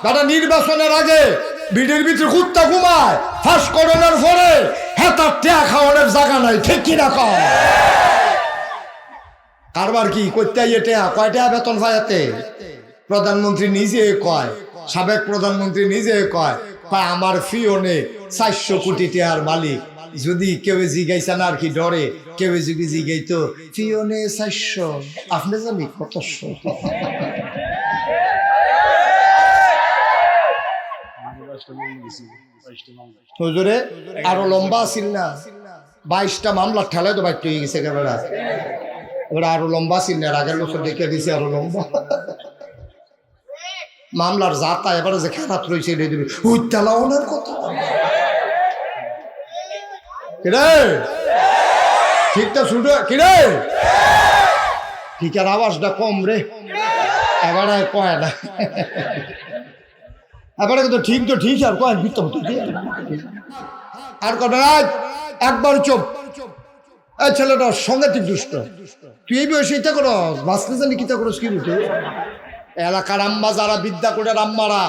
তারা নির্বাচনের আগে বিডির ভিতরে কুত্তা ঘুমায়, ফাঁস করোনার পরে হেতার টেয়া খাওয়ানোর জায়গা নাই, ঠিক কিনা কয়? কারবার কি করতে টেয়া কয় টাকা বেতন পাইতে? প্রধানমন্ত্রী নিজে কয়, সাবেক প্রধানমন্ত্রী নিজে কয়, আমার ফিওনে 400 কোটি টাকার মালিক। যদি কেউ জিগাইছে না আর কি ডরে, কেউ যদি জিগাইতো ফিওনে 400, আপনি জানি কতশো? হুজুরে আরো লম্বা আছিল না, 22টা মামলা ঠেলায় তো বাইট হয়ে গেছে একেবারে। এবার আরো লম্বা ছিল না, আগের বছর দেখে দিয়েছে আরো লম্বা মামলার জাতা। এবারে যে খেলাত রয়েছে দেবে ওনার কথা কিরে, ঠিকটা শুধু কিরে, ঠিকার আওয়াজটা কম রে, এবারে কয় না, এবারে কিন্তু ঠিক তো ঠিক আর কয় ভিত্ত আর কটা রাত একবার চুপ। এই ছেলেটা সাংঘাতিক দুষ্ট, তুই এই বয়সে এটা করো, বাঁচতে জানি কিতা করস কি রুটে? এলাকার আম্মা যারা বিদ্যা করে আম্মারা,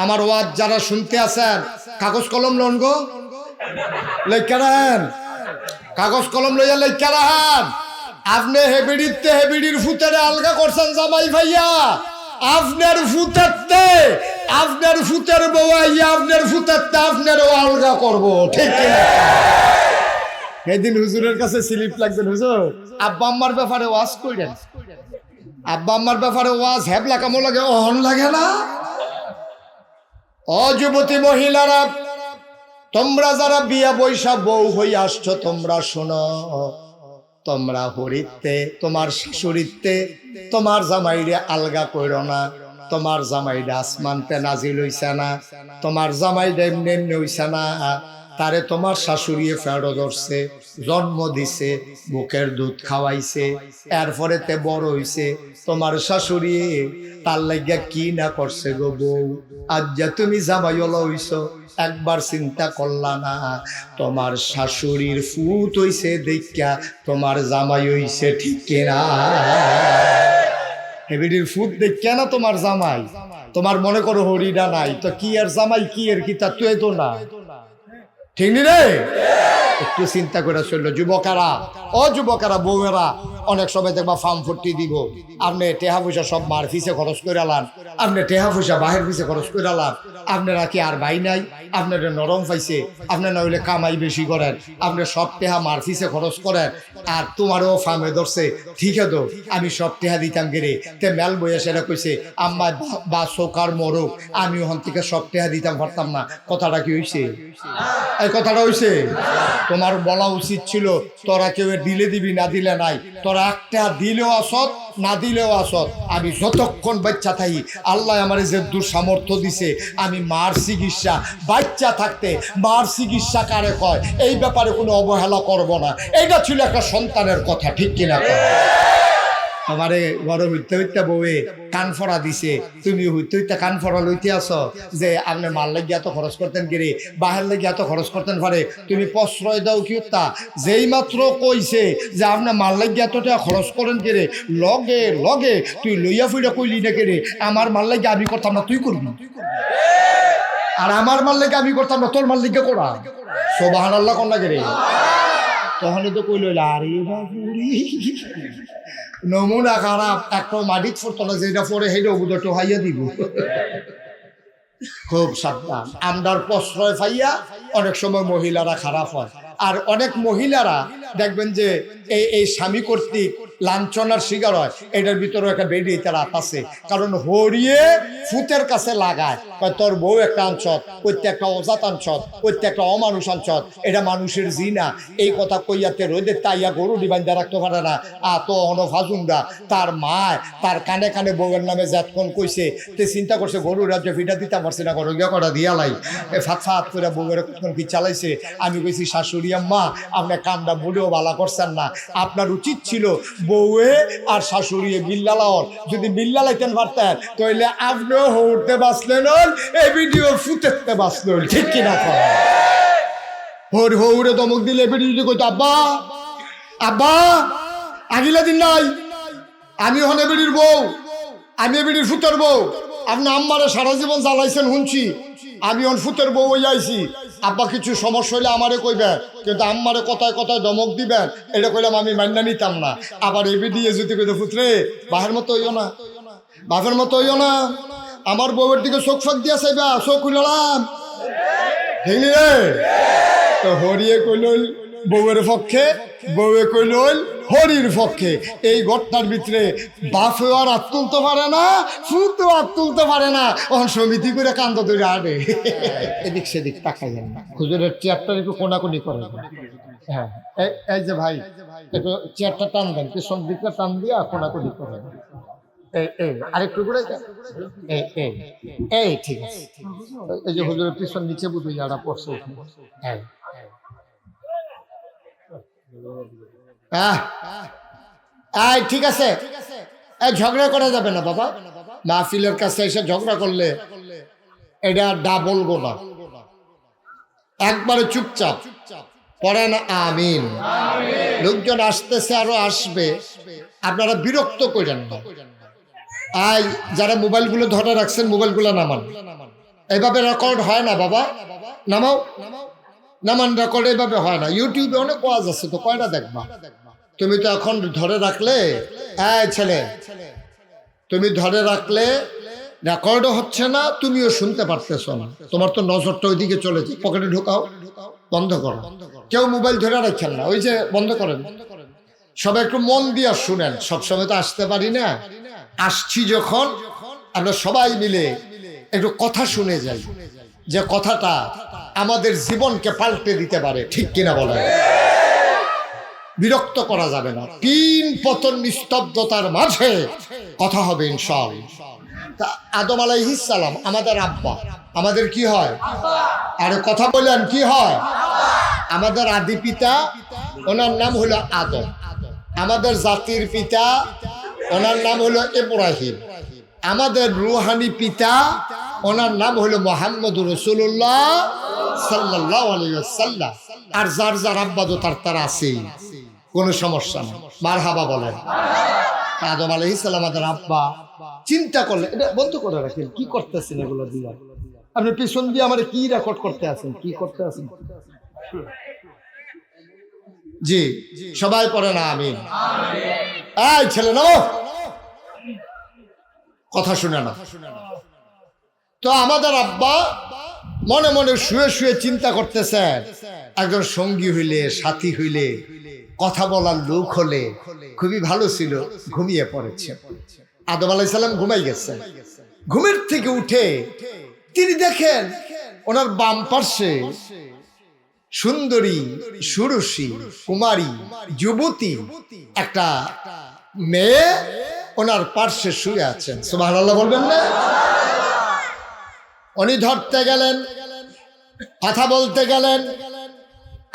আমার ওয়াজ যারা শুনতে আছেন, কাগজ কলম লন গো, লেখা রাখেন, কাগজ কলম লইয়া লেখা রাখেন। আপনি হেবিড়িতে হেবিড়ির ফুতেরে আলগা করছেন জামাই ভাইয়া, আপনার ফুতেরতে আপনার ফুতের বউয়া আপনার ফুতেরতে আপনারও আলগা করবো, ঠিক কিনা? সেদিন হুজুরের কাছে স্লিপ লাগবেন, হুজুর আব্বা আম্মার ব্যাপারে ওয়াজ কইরেন, আব্বা আম্মার ব্যাপারে ওয়াজ হ্যাবলা কামো লাগে, অহন লাগে না? ও যুবতী মহিলারা, তোমরা যারা বিয়া বৈশা বউ হয়ে আসছো, তোমরা শোনো, তোমরা হরিতে তোমার শাশুড়িতে তোমার জামাইরে আলগা কইরো না। তোমার জামাইটা আসমানতে নাজিল হইছে না, তোমার জামাইটা এমনি এমনি হইছে না, তারে তোমার শাশুড়িয়ে ফেরো ধরছে, জন্ম দিছে, বুকের দুধ খাওয়াইছে, এরপরে তে বড় হইছে। তোমার শাশুড়ি তার লাগিয়া কি না করছে গো বউ, আজ যা তুমি জামাইওয়ালা হইছো, একবার চিন্তা করলা না তোমার শাশুড়ির ফুট হইছে দেখা তোমার জামাই হইছে, ঠিক কিনা? হেবিডির ফুট দেখা না তোমার জামাই, তোমার মনে করো হরিডা নাই তো কি আর জামাই কি এর কি তা তুই তো না, ঠিক নি রে? একটু চিন্তা করে চললো যুবকেরা, ও যুবকেরা, বউয়েরা, অনেক সময় দেখবা ফার্ম ফুটি দিব, আপনি টেহা পয়সা সব মার ফিসে খরচ করে আলান, আপনি টেহা পয়সা বাহির ফিসে খরচ করে আলান, আপনারা কি আর ভাই নাই? আপনারা নরম পাইছে, আপনি না হইলে কামাই বেশি করেন, আপনি সব টেহা মার ফিসে খরচ করেন, আর তোমারও ফার্মে ধরছে, ঠিক আছে, আমি সব টেহা দিতাম গেরে, তে মেল বইয়া সেটা কইছে আম্মা বা চোকার মরক, আমি ওখান থেকে সব টেহা দিতাম পারতাম না। কথাটা কি হইছে? এই কথাটা হইছে? তোমার বলা উচিত ছিল তোরা কেউ দিলে দিবি না দিলে নাই, তোরা একটা দিলেও আসত না দিলেও আসত, আমি যতক্ষণ বাচ্চা থাকি আল্লাহ আমার যে দূর সামর্থ্য দিছে, আমি মার চিকিৎসা বাচ্চা থাকতে মার চিকিৎসা কারে কয় এই ব্যাপারে কোনো অবহেলা করব না। এইটা ছিল একটা সন্তানের কথা, ঠিক কিনা? আমারে বড় হইতে হইতে বউয়ে কান ফড়া দিছে, তুমি হইতে হইতে কান ফড়া লইতে আসো যে আপনি মাল লাগিয়ে এত খরচ করতেন গেরে, বাহের লাগিয়ে এত খরচ করতেন পারে, তুমি প্রশ্রয় দাও কি তা? যেই মাত্র কইছে যে আপনি মাল লাগিয়ে এত টাকা খরচ করেন গেরে, লগে লগে তুই লইয়া ফুইটা কইলি না গেরে, আমার মাল লাগিয়ে আমি করতাম না, তুই করবি, আর আমার মাল লাগিয়ে আমি করতাম না, তোর মাল লাগিয়ে করা, সুবহানাল্লাহ কন্যা গেরে। তখন তো কইল আরে বাবুরি নমুনা খারাপ, একটা মাটিত ফুটতো না, যেটা পরে সেইটা বুধটো হাইয়া দিব। খুব সাবধান, আমরার প্রশ্রয় পাইয়া অনেক সময় মহিলারা খারাপ হয়, আর অনেক মহিলারা দেখবেন যে এই স্বামী কর্তৃক লাঞ্ছনার শিকার হয়, এটার ভিতরে একটা বেরিয়ে তার আছে, কারণ হরিয়ে ফুতের কাছে লাগায়, তোর বউ একটা আনছত, প্রত্যেকটা অজাত আনছত, প্রত্যেকটা অমানুষ আনছত, এটা মানুষের জিনা, এই কথা কইয়াতে রোদের তাইয়া গরু ডিবাইন্দা রাখতে পারে না। তো অনফাজুমরা তার মা তার কানে কানে বউয়ের নামে যাতক্ষণ কইছে, তে চিন্তা করছে গরু রাজ্য ফিটা দিতে পারছে না, গরু গিয়া কটা দিয়ালাই ফাত ফাত করে বউয়ের কতক্ষণ কি চালাইছে। আমি কইছি শাশুড়ি আম্মা আপনি কামটা বুড়েও ভালো করছেন না, আপনার উচিত ছিল বউয়ে আর শাশুড়িয়ে বিল্লালাওয়ার, যদি বিল্লালাইতেন পারতেন তাহলে আপনিও হৌড়তে বাঁচলেন, এই ভিডিও ফুটেতে বাঁচলেন, ঠিক কিনা? হৌড়ে দমক দিলে ভিডিও কইতো আব্বা আব্বা আগিলা দিন নাই, আমি হনে বেড়ির বউ, আমি বেড়ির ফুটার বউ, আপনি আম্মারে সারা জীবন জ্বালাইছেন শুনছি, আমি অনফুতের বউ হয়ে আইছি, আব্বা কিছু সমস্যা হইলে আমারে কইবেন, কিন্তু আম্মারে কথায় কথায় ধমক দিবেন, এটা কইলাম আমি মান্না নিতাম না। আবার এবি দিয়ে যদি কইতে ফুতরে বাহের মতো হইও না, বাপের মতো হইও না, আমার বউয়ের দিকে চোখ ফাঁক দিয়া চাইবা, চোখ খুললাম ঠিক রে। তো হরিয়ে কইল বউয়ের পক্ষে, বউয়ে কইল হরির পক্ষে। এই ঘটনার ভিতরে বাপেও আর হাত তুলতে পারে না, ফুতেও হাত তুলতে পারে না, ওখান সমিতি করে কান্দ ধরে আড়ে। এদিক সেদিক তাকাইলেন না, হুজুরের চেয়ারটা একটু কোনাকুনি করে। হ্যাঁ, এই যে ভাই একটু চেয়ারটা টান দেন, পিছন দিকটা টান দিয়া কোনাকুনি করে। আরেকটু করে এই ঠিক আছে। এই যে হুজুরের পিছন নিচে বুঝে যারা পড়ছে, ঠিক আছে, ঝগড়া করা যাবে না বাবা। মাহফিলের কাছে এসে ঝগড়া করলে এটা ডাবল গোনা। একবারে চুপচাপ পড়েন আমিন। লোকজন আসতেছে, আরো আসবে, আপনারা বিরক্ত করেন না। যারা মোবাইলগুলো ধরে রাখছেন মোবাইলগুলো নামান, এইভাবে রেকর্ড হয় না বাবা, নামাও নামান, রেকর্ড এইভাবে হয় না। ইউটিউবে অনেক ওয়াজ আছে, তো কয়টা দেখবা? তুমি তো এখন ধরে রাখলে, ছেলে তুমি ধরে রাখলে রেকর্ডও হচ্ছে না, তুমিও শুনতে পারতেছ না, তোমার তো নজরটা ওইদিকে চলেছে। পকেটে ঢুকাও, বন্ধ করো। কেউ মোবাইল ধরে রাখছেন না, ওই যে বন্ধ করেন। সবাই একটু মন দিয়ে শুনেন, সবসময় তো আসতে পারি না, আসছি যখন আমরা সবাই মিলে একটু কথা শুনে যাই, যে কথাটা আমাদের জীবনকে পাল্টে দিতে পারে, ঠিক কিনা বলেন? বিরক্ত করা যাবে না, তিন পতন নিস্তব্ধতার মাঝে কথা হবে ইনশাআল্লাহ। তা আদম আলাইহিস সালাম আমাদের আব্বা, আমাদের কি হয়? আরে কথা বলেন, কি হয়? আমাদের আদি পিতা, ওনার নাম হলো আদম। আমাদের জাতির পিতা, ওনার নাম হলো ইব্রাহিম। আমাদের রুহানি পিতা, ওনার নাম হলো মুহাম্মদুর রাসূলুল্লাহ সাল্লাল্লাহু আলাইহি ওয়াসাল্লাম। আর যার যার আব্বা তো তার আছেই, কোনো সমস্যা নেই, মারহাবা বলেন। আদম আলাইহিস সালাম আমাদের আব্বা। চিন্তা করলে, এটা বন্ধ করে রাখেন, কি করতেছেন এগুলো দিয়ে? আপনি পিছন দিয়ে আমার কি রেকর্ড করতে আছেন, কি করতে আছেন? জি, সবাই পড়ে না আমিন। এই ছেলে না, কথা শুনে না। তো আমাদের আব্বা মনে মনে শুয়ে শুয়ে চিন্তা করতেছে, একজন সঙ্গী হইলে, সাথী হইলে, কথা বলার লোক হলে খুবই ভালো ছিল। ঘুমিয়ে পড়েছে। আদম আলাইহিস সালাম ঘুমাই গেছে। ঘুমের থেকে উঠে তিনি দেখেন ওনার বাম পার্শ্বে সুন্দরী, সুরসী, কুমারী, যুবতী একটা মেয়ে ওনার পার্শ্বে শুয়ে আছেন। সুবহানাল্লাহ বলবেন না? উনি ধরতে গেলেন, কথা বলতে গেলেন,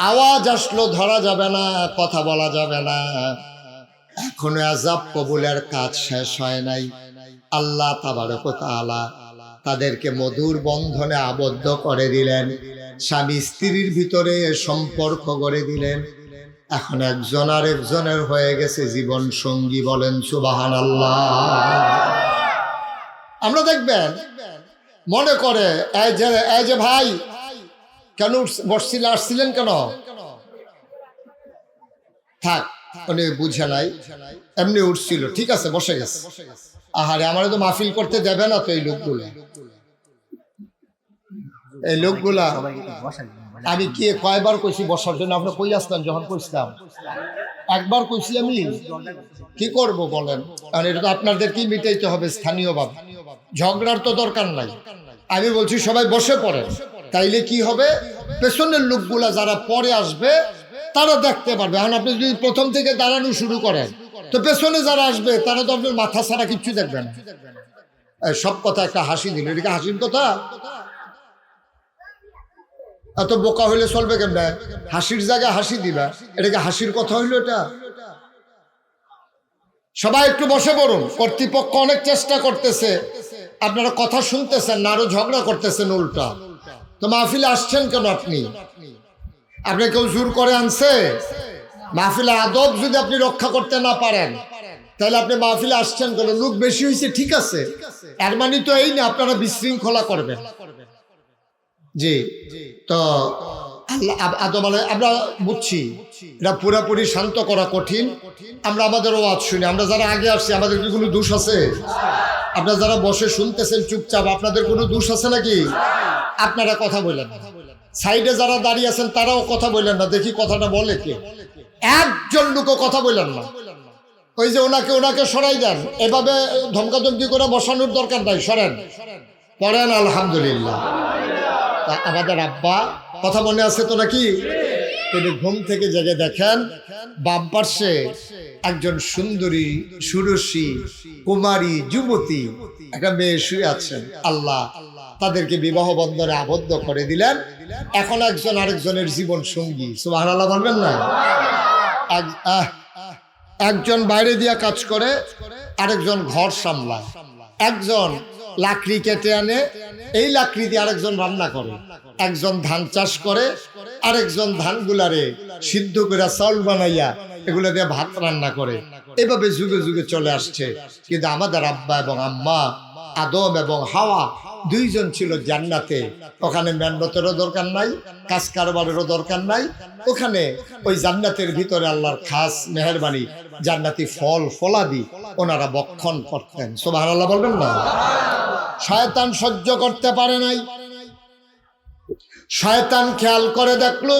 আওয়াজ আসলো, ধরা যাবে না, কথা বলা যাবে না। এখনো আযাব কবুলের কাজ শেষ হয় নাই। আল্লাহ তাবারক ওয়া তাআলা তাদেরকে মধুর বন্ধনে আবদ্ধ করে দিলেন, স্বামী স্ত্রীর ভিতরে সম্পর্ক গড়ে দিলেন। এখন একজন আর একজনের হয়ে গেছে জীবন সঙ্গী। বলেন সুবহানাল্লাহ। আমরা দেখবেন মনে করে এই যে ভাই কেন আসছিলেন কেন? থাক, উনি বুঝে নাই, এমনি উঠছিল, ঠিক আছে, বসে গেছে। আহারে, আমারে তো মাহফিল করতে দেবে না তো এই লোকগুলা। আমি কি কয়বার কইছি বসার জন্য? আপনি কই আসলেন যখন কইছিলাম? একবার কইছি আমি। কি করব বলেন? কারণ এটা তো আপনাদেরকেই মিটাইতে হবে স্থানীয়ভাবে। ঝগড়ার তো দরকার নাই। আমি বলছি সবাই বসে পড়ে, তাইলে কি হবে? পেছনের লোকগুলা যারা পরে আসবে তারা দেখতে পারবে। এখন আপনি যদি প্রথম থেকে দাঁড়ানো শুরু করেন, তো পেছনে যারা আসবে তারা তো আপনার মাথা ছাড়া কিচ্ছু দেখবে না। সব কথা একটা হাসি দিল, এটা কি হাসির কথা? এত বোকা হইলে চলবে কেমন? হাসির জায়গায় হাসি দিবা, এটাকে হাসির কথা হইলো এটা? সবাই একটু বসে পড়ুন। কর্তৃপক্ষ অনেক চেষ্টা করতেছে, আপনারা কথা শুনতেছেন না, আরো ঝগড়া করতেছেন উল্টা। তো মাহফিলে আসছেন কেন আপনি? কেউ জোর করে আনছে? মাহফিলে আদব যদি আপনি রক্ষা করতে না পারেন, তাহলে আপনি মাহফিলে আসছেন কেন? লোক বেশি হয়েছে, ঠিক আছে, এর মানে তো এই না আপনারা বিশৃঙ্খলা করবেন। জি, তো আদম আমরা বুঝছি এটা পুরাপুরি শান্ত করা কঠিন। আমরা আমাদের ওয়াজ শুনি, আমরা যারা আগে আসছি আমাদের কি কোনো দোষ আছে? আপনারা যারা বসে শুনতেছেন চুপচাপ, আপনাদের কোনো দোষ আছে নাকি? আপনারা কথা বললেন না, সাইডে যারা দাঁড়িয়ে আছেন তারাও কথা বললেন না, দেখি কথাটা বলে কে? একজন লোকও কথা বললেন না। ওই যে ওনাকে সরাই দেন, এভাবে ধমকাধমকি করে বসানোর দরকার নাই, সরেন, পড়েন আলহামদুলিল্লাহ। আমাদের আব্বা, কথা মনে আছে তো নাকি? তিনি ঘুম থেকে জেগে দেখেন বাম পার্শ্বে একজন সুন্দরী সুরসী কুমারী যুবতী একটা মেয়ে শুয়ে আছেন। আল্লাহ তাদেরকে বিবাহ বন্ধনে আবদ্ধ করে দিলেন। এখন একজন আরেকজনের জীবন সঙ্গী। সুবহানাল্লাহ বলবেন না? একজন বাইরে দিয়া কাজ করে, আরেকজন ঘর সামলায়, একজন লাকড়ি কেটে আনে, এই লাকড়ি দিয়ে আরেকজন রান্না করে, একজন ধান চাষ করে, আরেকজন ধানগুলারে সিদ্ধ করে চাউল বানাইয়া এগুলো দিয়ে ভাত রান্না করে। এভাবে যুগে যুগে চলে আসছে। কিন্তু আমাদের আব্বা এবং আম্মা আদম এবং হাওয়া দুইজন ছিল জান্নাতে। ওখানে মেহনতেরও দরকার নাই, কাজ কারবারেরও দরকার নাই। ওখানে ওই জান্নাতের ভিতরে আল্লাহর খাস মেহেরবানি জান্নাতি ফল ফলাদি ওনারা বক্ষণ করতেন। সুবহানাল্লাহ বলবেন না? শয়তান সহ্য করতে পারে নাই। শয়তান খেয়াল করে দেখলো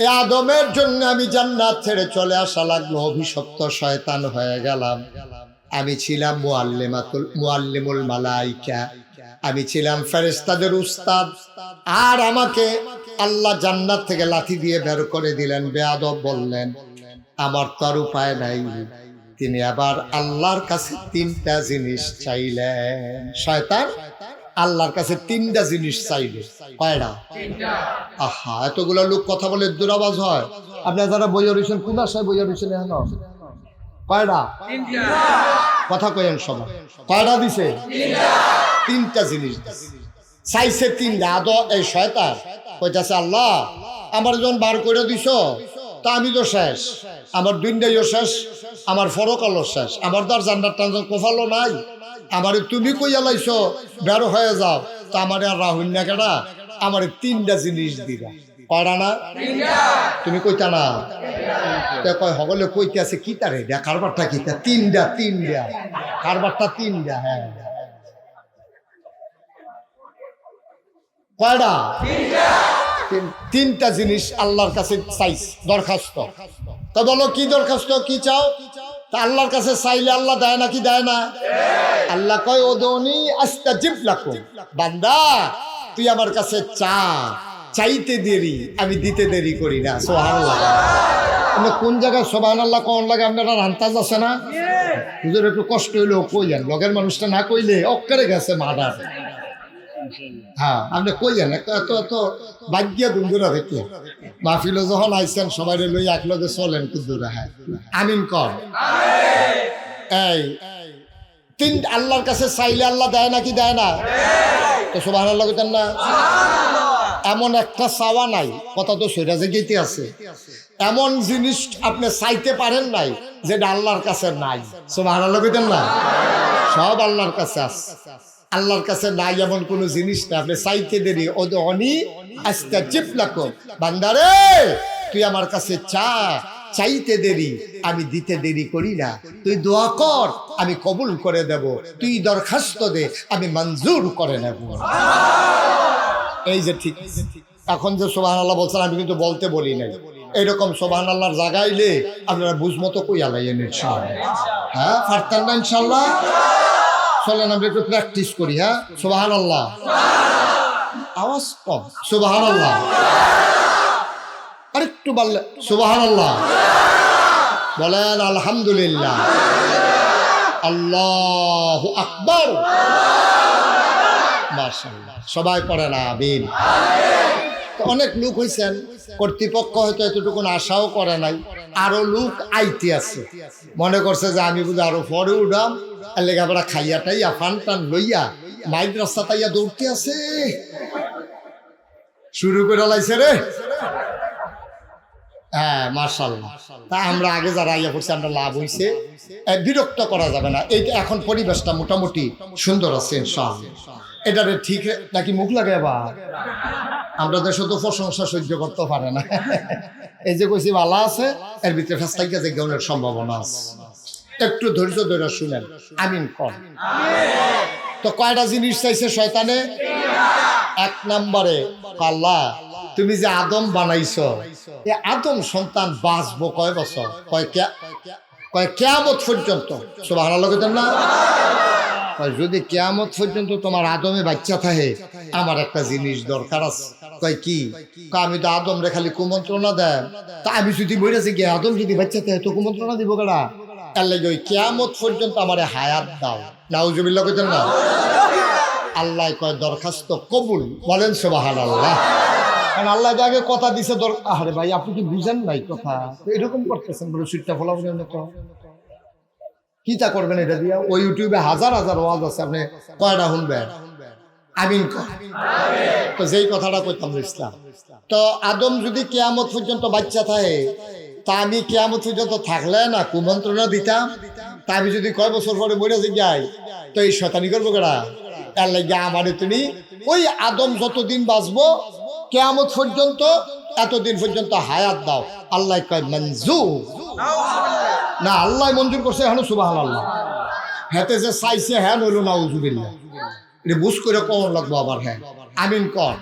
এ আদমের জন্য আমি জান্নাত ছেড়ে চলে আসা লাগলো, অভিশপ্ত শয়তান হয়ে গেলাম। আমি ছিলাম মুআল্লিমুল মালাইকা, আমি ছিলাম ফেরেশতাদের উস্তাদ, আর আমাকে আল্লাহ জান্নাত থেকে লাথি দিয়ে বের করে দিলেন। বেয়াদব বললেন আমার তো আর উপায় নাই। তিনি আবার আল্লাহর কাছে তিনটা জিনিস চাইলেন। শয়তান আল্লাহর কাছে তিনটা জিনিস চাইবে। কয়টা? আহা, এতগুলো লোক কথা বলে দুরাবাজ হয়। আপনারা যারা বইয়া রয়েছেন, কোন আশায় বইয়া রয়েছেন? এখন কয়টা? কথা কয়েন সবাই। কয়টা দিছে? তিনটা জিনিস চাইছে, তিনটা। এই শয়তান কইতাছে আল্লাহ আমার যখন বার করে দিছ তা আমি তো শেষ, আমার দুনিয়াও শেষ, আমার ফরকালও শেষ, আমার তো আর জান্নাত টান্নাত কোফালো নাই। আমারে তুমি কইয়া লাইছো বের হয়ে যাও, তা আমার আর রাহুল না কেডা? আমার তিনটা জিনিস দিবা। কয়টা না? তুমি কইতা না? কয় হগলে কইতে আছে কি তারে দেখ, কারবারটা কি? তিনটা কারবারটা তিনটা। হ্যাঁ, কয়টা? তিনটা জিনিস আল্লাহর কাছে চাইছ, দরখাস্ত। তা বলো কি দরখাস্ত, কি চাও? তা আল্লাহর কাছে চাইলে আল্লাহ দেয় নাকি দেয় না? আল্লাহ কয় উদউনি আস্তাজিব লাকুম, বান্দা তুই আমার কাছে চা, চাইতে দেরি, আমি দিতে দেরি করি না। সুবহানাল্লাহ। আপনি কোন জায়গায় সুবহানাল্লাহ কোন লাগে আপনারা আন্তাজ আছে না? হুজুর একটু কষ্ট হইলেও কইলেন, লগের মানুষটা না কইলে অক্কারে গেছে মাডার। হ্যাঁ, আপনি কইলেন এত এত বাগ্যা দুন্দুরা থেকে মাহফিলে যখন আইছেন সবাই লই এক লগে চলেন কুদ্দুরা। হ্যাঁ, আমিন কর। এই তিন আল্লাহর কাছে চাইলে আল্লাহ দেয় নাকি দেয় না? তো সুবহানাল্লাহ কইতেন না? এমন একটা চাওয়া নাই, কথা তো সৈরাজে গেতে আছে, এমন জিনিস আপনি চাইতে পারেন নাই যেটা আল্লাহর কাছে নাই। সুবহানাল্লাহ কইতেন না? সব আল্লাহর কাছে আছে। আল্লাহর কাছে নাই এমন কোন জিনিস না। আপনি চাইতে দেরি, উদউনি আস্তাজিব লাকুম, বান্দারে তুই আমার কাছে চা, চাইতে দেরি, আমি দিতে দেরি করি না। তুই দোয়া কর, আমি কবুল করে দেব। তুই দরখাস্ত দে, আমি মঞ্জুর করে নেব। এই যে ঠিক এখন যে সুবহানাল্লাহ বলছেন, আমি কিন্তু বলতে বলি নাই। এইরকম সুবহানাল্লাহর জাগাইলে আপনারা বুঝমতো কই আলাইয়েন ইনশাআল্লাহ। হ্যাঁ, পারতেন না ইনশাআল্লাহ? চলেন আমরা একটু প্র্যাকটিস করি। হ্যাঁ, সুবহানাল্লাহ, আওয়াজ কম। সুবহানাল্লাহ, আরেকটু বললে সুবহানাল্লাহ। বলেন আলহামদুলিল্লাহ, আল্লাহু আকবার, মাশাআল্লাহ। সবাই পড়েন আমিন। অনেক লোক হয়েছেন, কর্তৃপক্ষ হয়তো এতটুকুন আশাও করে নাই, আরো লোক আইতে আছে, মনে করছে যে আমি বুঝি আরো পরে উঠাম, লেখাপড়া খাইয়া টাইয়া ফান টান লইয়া মাইক রাস্তা তাইয়া দৌড়তে আছে, শুরু করে লাইছে রে। হ্যাঁ মাশাআল্লাহ। তা আমরা আগে যারা ইয়ে করছি আমরা লাভ হইছে, বিরক্ত করা যাবে না। এই এখন পরিবেশটা মোটামুটি সুন্দর আছে ইনশাআল্লাহ। এটারে ঠিক নাকি মুখ লাগে বা আমরা দেশে তো প্রশংসা সহ্য করতে পারে না। এই যে কইছি ভালো আছে, এর ভিতরে ফেসলাইকা যে গৌনের সম্ভাবনা আছে। একটু ধৈর্য ধরে শুনেন, আমিন কর। তো কয়টা জিনিস চাইছে শয়তানে? এক নম্বরে, আল্লাহ তুমি যে আদম বানাইছো, এই আদম সন্তান বাঁচবো কয় বছর? কয় কিয়ামত পর্যন্ত। সুবহানাল্লাহ কইতেন না? যদি কিয়ামত পর্যন্ত তোমার আদমে বাচ্চা থাকে, আমার একটা জিনিস দরকার আছে। কয় কি? আমি তো আদম রে খালি কুমন্ত্রণা দেয়, তা আমি যদি বলেছি কি আদম যদি বাচ্চা থাকে তো কুমন্ত্রণা দিব কেডা? এর লাগে ওই কিয়ামত পর্যন্ত আমারে হায়াত দাও। নাউজুবিল্লাহ কইতেন না? আল্লাহ কয় দরখাস্ত কবুল। বলেন সুবহানাল্লাহ। কারণ আল্লাহ আগে কথা দিছে। আরে ভাই আপনি কি বুঝেন নাই কথা? এরকম করতেছেন বলে সুইটটা ফলা বলেন তো কি তা করবেন এটা দিয়া? ওই ইউটিউবে হাজার হাজার ওয়াজ আছে, আপনি কয়টা শুনবেন? আমিন কর। তো যেই কথাটা কইতাম ইসলাম, তো আদম যদি কিয়ামত পর্যন্ত বাচ্চা থাকে, তা আমি কিয়ামত পর্যন্ত থাকলে না কুমন্ত্রণা দিতাম। তা আমি যদি কয় বছর পরে মরে যাই, তো এই শয়তানি করবো কেডা? এর লাগে আমারে তুমি ওই আদম যতদিন বাঁচবো কিয়ামত পর্যন্ত, এতদিন পর্যন্ত হায়াত দাও। আল্লাহ কয় মঞ্জুর না, আল্লাহ মঞ্জুর করছে এখন। সুবহানাল্লাহ। হেতে যে চাইছে হ্যাঁ হইল নাউজুবিল্লাহ। এটা বুঝ করে কোন লাগবো আবার? হ্যাঁ আমিন কর।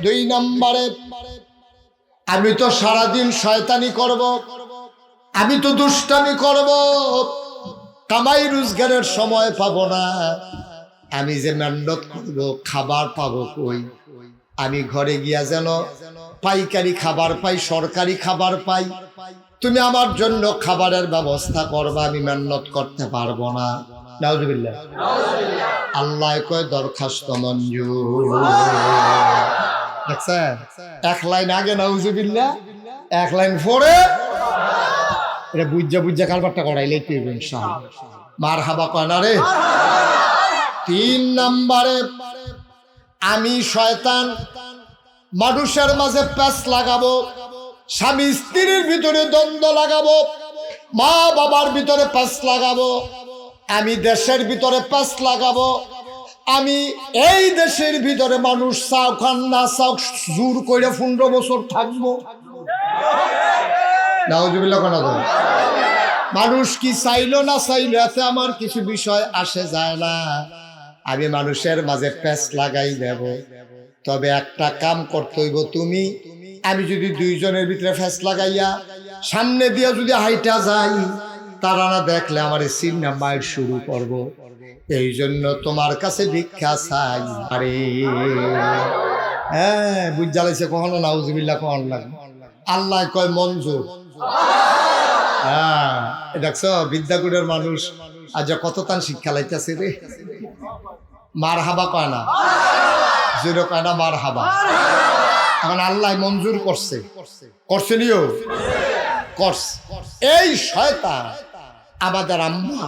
দুই নম্বরে, আমি তো সারাদিন শয়তানি করব, আমি তো দুষ্টামি করব, কামাই রোজগারের সময় পাবো না। আমি যে মেহনত করব, খাবার পাবো কই? আমি ঘরে গিয়া যেন পাইকারি খাবার পাই, সরকারি খাবার পাই। তুমি আমার জন্য খাবারের ব্যবস্থা করবা, আমি মেহনত করতে পারবো না। নাউজুবিল্লাহ। আল্লাহ কয় দরখাস্ত মঞ্জুর। দেখছেন? এক লাইন আগে নাউজুবিল্লাহ, এক লাইন পরে এটা বুঝা বুঝা কারবারটা করাইলেই তো ইনশাআল্লাহ। মারহাবা কয় না রে? তিন নম্বরে, আমি শয়তান মানুষের মাঝে প্যাঁচ লাগাবো, স্বামী স্ত্রীর ভিতরে দ্বন্দ্ব লাগাবো, মা বাবার ভিতরে প্যাঁচ লাগাবো, আমি দেশের ভিতরে প্যাঁচ লাগাবো। আমি এই দেশের ভিতরে মানুষ চাও খান না চাও জোর করে 15 বছর থাকবো। নাউজুবিল্লাহ। কোন মানুষ কি চাইলো না চাইলো এতে আমার কিছু বিষয় আসে যায় না। আমি মানুষের মাঝে প্যাঁচ লাগাই দেব। তবে একটা কাম করতে হইব, তুমি আমি যদি দুইজনের ভিতরে ফ্যাস লাগাইয়া সামনে দিয়া যদি হাইটা যাই, তারা না দেখলে আমার সিন্না মায়ের শুরু করব। এই জন্য তোমার কাছে ভিক্ষা চাই। আরে হ্যাঁ বুঝ জ্বালাইছে কখনো নাউজুবিল্লাহ কখন লাগে। আল্লাহ কয় মঞ্জুর। হ্যাঁ দেখছো বিদ্যাগুড়ের মানুষ আজ কত তান শিক্ষা লাইতেছে রে। মার হাবা কয় না, জোরে কয় না মার হাবা। এখন আল্লাহ মঞ্জুর করছে, করছে নিও করছে। এই শয়তান আমাদের আম্মা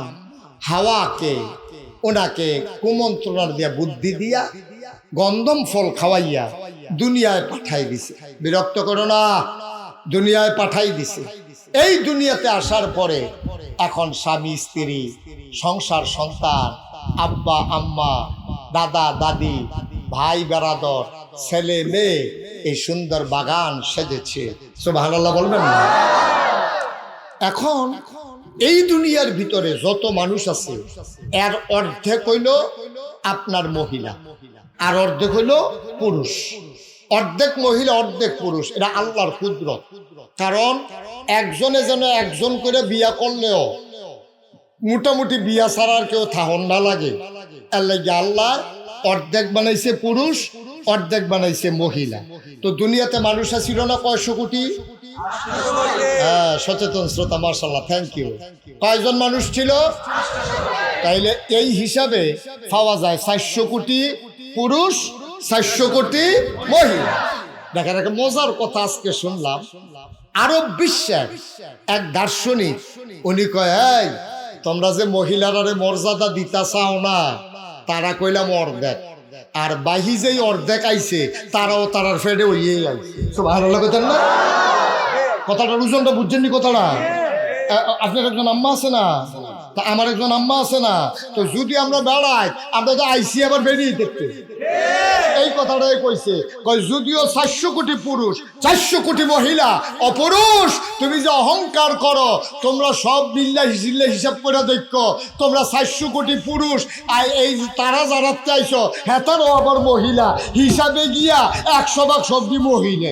হাওয়াকে ওনাকে কুমন্ত্রণার দিয়া বুদ্ধি দিয়া গন্ধম ফল খাওয়াইয়া দুনিয়ায় পাঠাই দিছে। বিরক্ত করো না, দুনিয়ায় পাঠাই দিছে। এই দুনিয়াতে আসার পরে এখন স্বামী স্ত্রী, সংসার, সন্তান, আব্বা আম্মা, দাদা দাদি, ভাই বেরাদর, ছেলে মেয়ে, এই সুন্দর বাগান সেজেছে। সুবহানাল্লাহ বলবেন না? এখন এই দুনিয়ার ভিতরে যত মানুষ আছে এর অর্ধেক হইল আপনার মহিলা, আর অর্ধেক হইল পুরুষ। অর্ধেক মহিলা অর্ধেক পুরুষ, এটা আল্লাহর কুদরত। কারণ একজনে যেন একজন করে বিয়া করলেও মোটামুটি বিয়া ছাড়ার কেউ থাহন না লাগে। এর লাগে আল্লাহ অর্ধেক বানাইছে পুরুষ, অর্ধেক বানাইছে মহিলা। তো দুনিয়াতে মানুষ ছিল না 500 কোটি? হ্যাঁ সচেতন শ্রোতা, মাশাআল্লাহ, থ্যাংক ইউ। কয়জন মানুষ ছিল? তাইলে এই হিসাবে পাওয়া যায় 400 কোটি পুরুষ, 400 কোটি মহিলা। দেখেন একটা মজার কথা আজকে শুনলাম। আরব বিশ্বের এক দার্শনিক উনি কয়, এই তোমরা যে মহিলারা মর্যাদা দিতা চাও না, তারা কইলাম অর্ধেক, আর বাহি যেই অর্ধেক আইছে তারাও তারার ফেডে ওইয়েই আইছে। সুবহানাল্লাহ কইতেন না? কথাটার ওজনটা বুঝছেননি কথাটা? আপনার একজন আম্মা আছে না, তা আমার একজন আম্মা আছে না, তো যদি আমরা বেড়াই আমরা তো আইসি আবার বেরিয়ে দেখতে। এই কথাটাই কইছে, কই যদিও 400 কোটি পুরুষ 400 কোটি মহিলা অপুরুষ, তুমি যে অহংকার করো, তোমরা সব বিল্লাহ হিসাব করে দেখো, তোমরা 400 কোটি পুরুষ আর এই তারা যারা চাইছো হ্যাঁ তারও আবার মহিলা হিসাবে গিয়া 100 ভাগ সবজি মহিলা।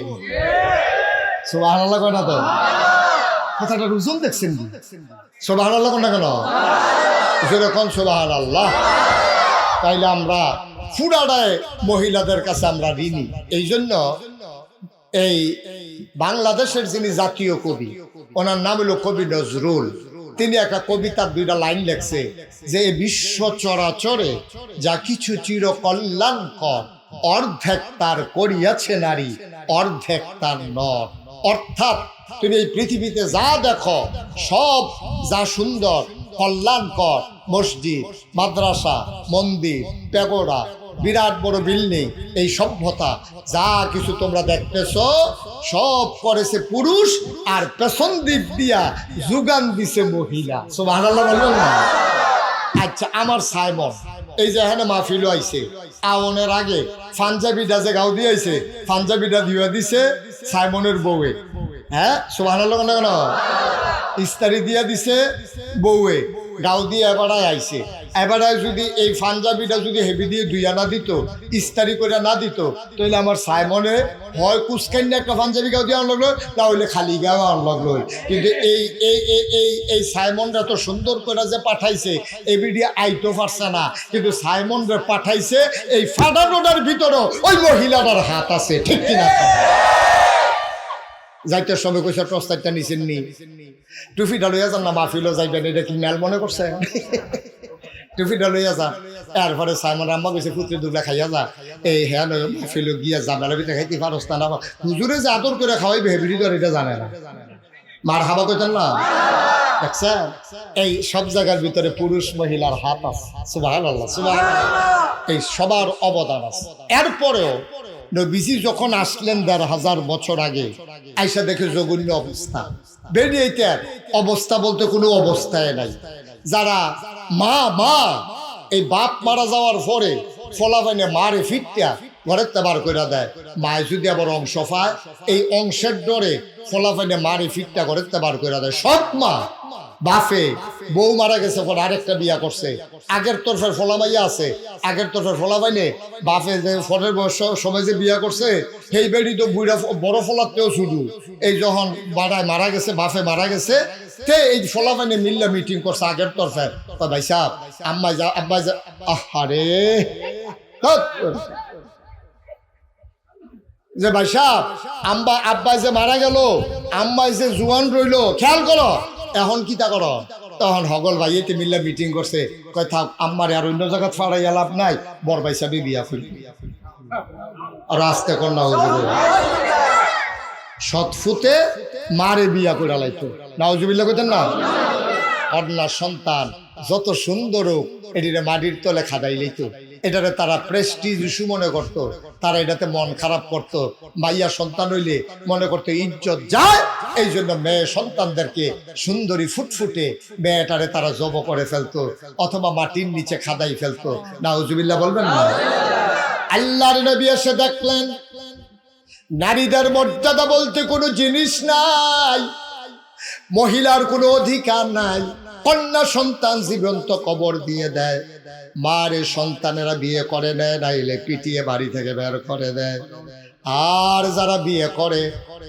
সুবহানাল্লাহ কয় না তো? কথাটার ওজন দেখছেন কি? সুবহানাল্লাহ কোন না কেন? যেরকম সুবহানাল্লাহ। তাইলে আমরা ফুরাডায় মহিলাদের কাছে আমরা ঋণী। এই জন্য এই বাংলাদেশের যিনি জাতীয় কবি, ওনার নাম হলো কবি নজরুল। তিনি একটা কবিতার 2টা লাইন লেখছে যে বিশ্ব চরাচরে যা কিছু চির কল্যাণকর, অর্ধেক তার করিয়াছে নারী, অর্ধেক তার নর। অর্থাৎ তুমি এই পৃথিবীতে যা দেখো সব যা সুন্দর কল্যাণকর, মসজিদ, মাদ্রাসা, মন্দির, প্যাগোডা, বিরাট বড় বিল্ডিং, এই সভ্যতা যা কিছু তোমরা দেখতেছ সব করেছে পুরুষ, আর পেছন দিক দিয়া যোগান দিছে মহিলা। সুবহানাল্লাহ বলবেন না? আচ্ছা, আমার সাইমন এই যে এখানে মাহফিল আইছে, আওনের আগে পাঞ্জাবিটা যে গাও দিয়েছে, পাঞ্জাবিটা দিয়ে দিছে সাইমনের বউয়ে। হ্যাঁ, সুবহানাল্লাহ কেন কেন? ইস্তারি দিয়া দিছে বউয়ে, গাও দিয়ে এবারায় আইছে। এবারায় যদি এই পাঞ্জাবিটা যদি হেভি দিয়ে দুই আনা দিত, ইস্তারি করে না দিত, তাহলে আমার সাইমনে হয় কুচকাইন্যা একটা পাঞ্জাবি গাও দিয়ে আন লাগলো, তাহলে খালি গাও আন লাগলো। কিন্তু এই এই এই এই সাইমনরা তো সুন্দর করে যে পাঠাইছে, এই ভিডিও আইতো পারছে না, কিন্তু সাইমনরা পাঠাইছে এই ফাটানোটার ভিতরেও ওই মহিলাটার হাত আছে, ঠিক কিনা? যাইতে সবে কইসার প্রস্তাবটা নিছেন নি? টুপিটা লইয়া যান না, মাহফিলও যাইবেন, এটা কি মেল মনে করছে? টুপিটা লইয়া যান। এরপরে সাইমন আম্মা কইছে পুত্রে দুগলা খাইয়া যা, এই হ্যাঁ মাহফিল গিয়া জামেলা ভিতরে খাইতে পারস না। হুজুরে যে আদর করে খাওয়াইবে হেবিরি তো এটা জানে না। মার হাবা কইতেন না? দেখছেন, এই সব জায়গার ভিতরে পুরুষ মহিলার হাত আছে। সুবহানাল্লাহ, সুবহানাল্লাহ। এই সবার অবদান আছে। এরপরেও নবীজি যখন আসলেন ১৫০০ বছর আগে, আইসা দেখে জঘন্য অবস্থা। বেরিয়েইতে অবস্থা বলতে কোনো অবস্থায় নাই। যারা মা মা এই বাপ মারা যাওয়ার পরে ফলাফাইনে মারে ফিটটা ঘরের বার করে দেয়, মায় যদি আবার অংশ পায়, এই অংশের ডরে ফলাফাইনে মারে ফিটটা ঘরের বার করে দেয়। সব মা বাপে বউ মারা গেছে, পরে আরেকটা বিয়া করছে, আগের তরফের ফলামাইয়া আছে, আগের তরফের ফলামাইনে বাপে যে ফলের সময় যে বিয়া করছে সেই বেড়ি তো বুড়া বড় ফলাতেও শুধু এই যখন বাড়ায় মারা গেছে, বাপে মারা গেছে, তে এই ফলামাইনে মিল্লা মিটিং করছে আগের তরফের। ভাই সাহেব আম্মাই যা আব্বাই যা, আহারে যে ভাই সাহেব আব্বাই যে মারা গেল, আম্মাই যে জুয়ান রইল, খেয়াল করো এখন কি তা করো। তখন হগল ভাই এতে মিল্লা মিটিং করছে, কয় থাক আম্মার আর অন্য জায়গা ফাড়াইয়া লাভ নাই, বড় ভাই সাহেব বিয়া করি। আর আস্তে কর নাউজুবিল্লাহ, সৎফুতে মারে বিয়া করে লাইতো, নাউজুবিল্লাহ কইতেন না? কন্যার সন্তান যত সুন্দর হোক, এটিরে মাটির তলে খাদাই লইতো, এটারে তারা প্রেস্টিজ ইস্যু মনে করতো, তারা এটাতে মন খারাপ করতো। মাইয়া সন্তান হইলে মনে করতো ইজ্জত যায়, এই জন্য মেয়ে সন্তানদেরকে সুন্দরী ফুটফুটে মেয়েটারে তারা জব করে ফেলতো, অথবা মাটির নিচে খাদাই ফেলতো। নাউজুবিল্লাহ বলবেন না? আল্লাহর নবী এসে দেখলেন নারীদের মর্যাদা বলতে কোনো জিনিস নাই, মহিলার কোনো অধিকার নাই। কন্যা সন্তান জীবন্ত কবর দিয়ে দেয়, মারে সন্তানেরা বিয়ে করে নেয়, নাইলে পিটিয়ে বাড়ি থেকে বের করে দেয়। আর যারা বিয়ে করে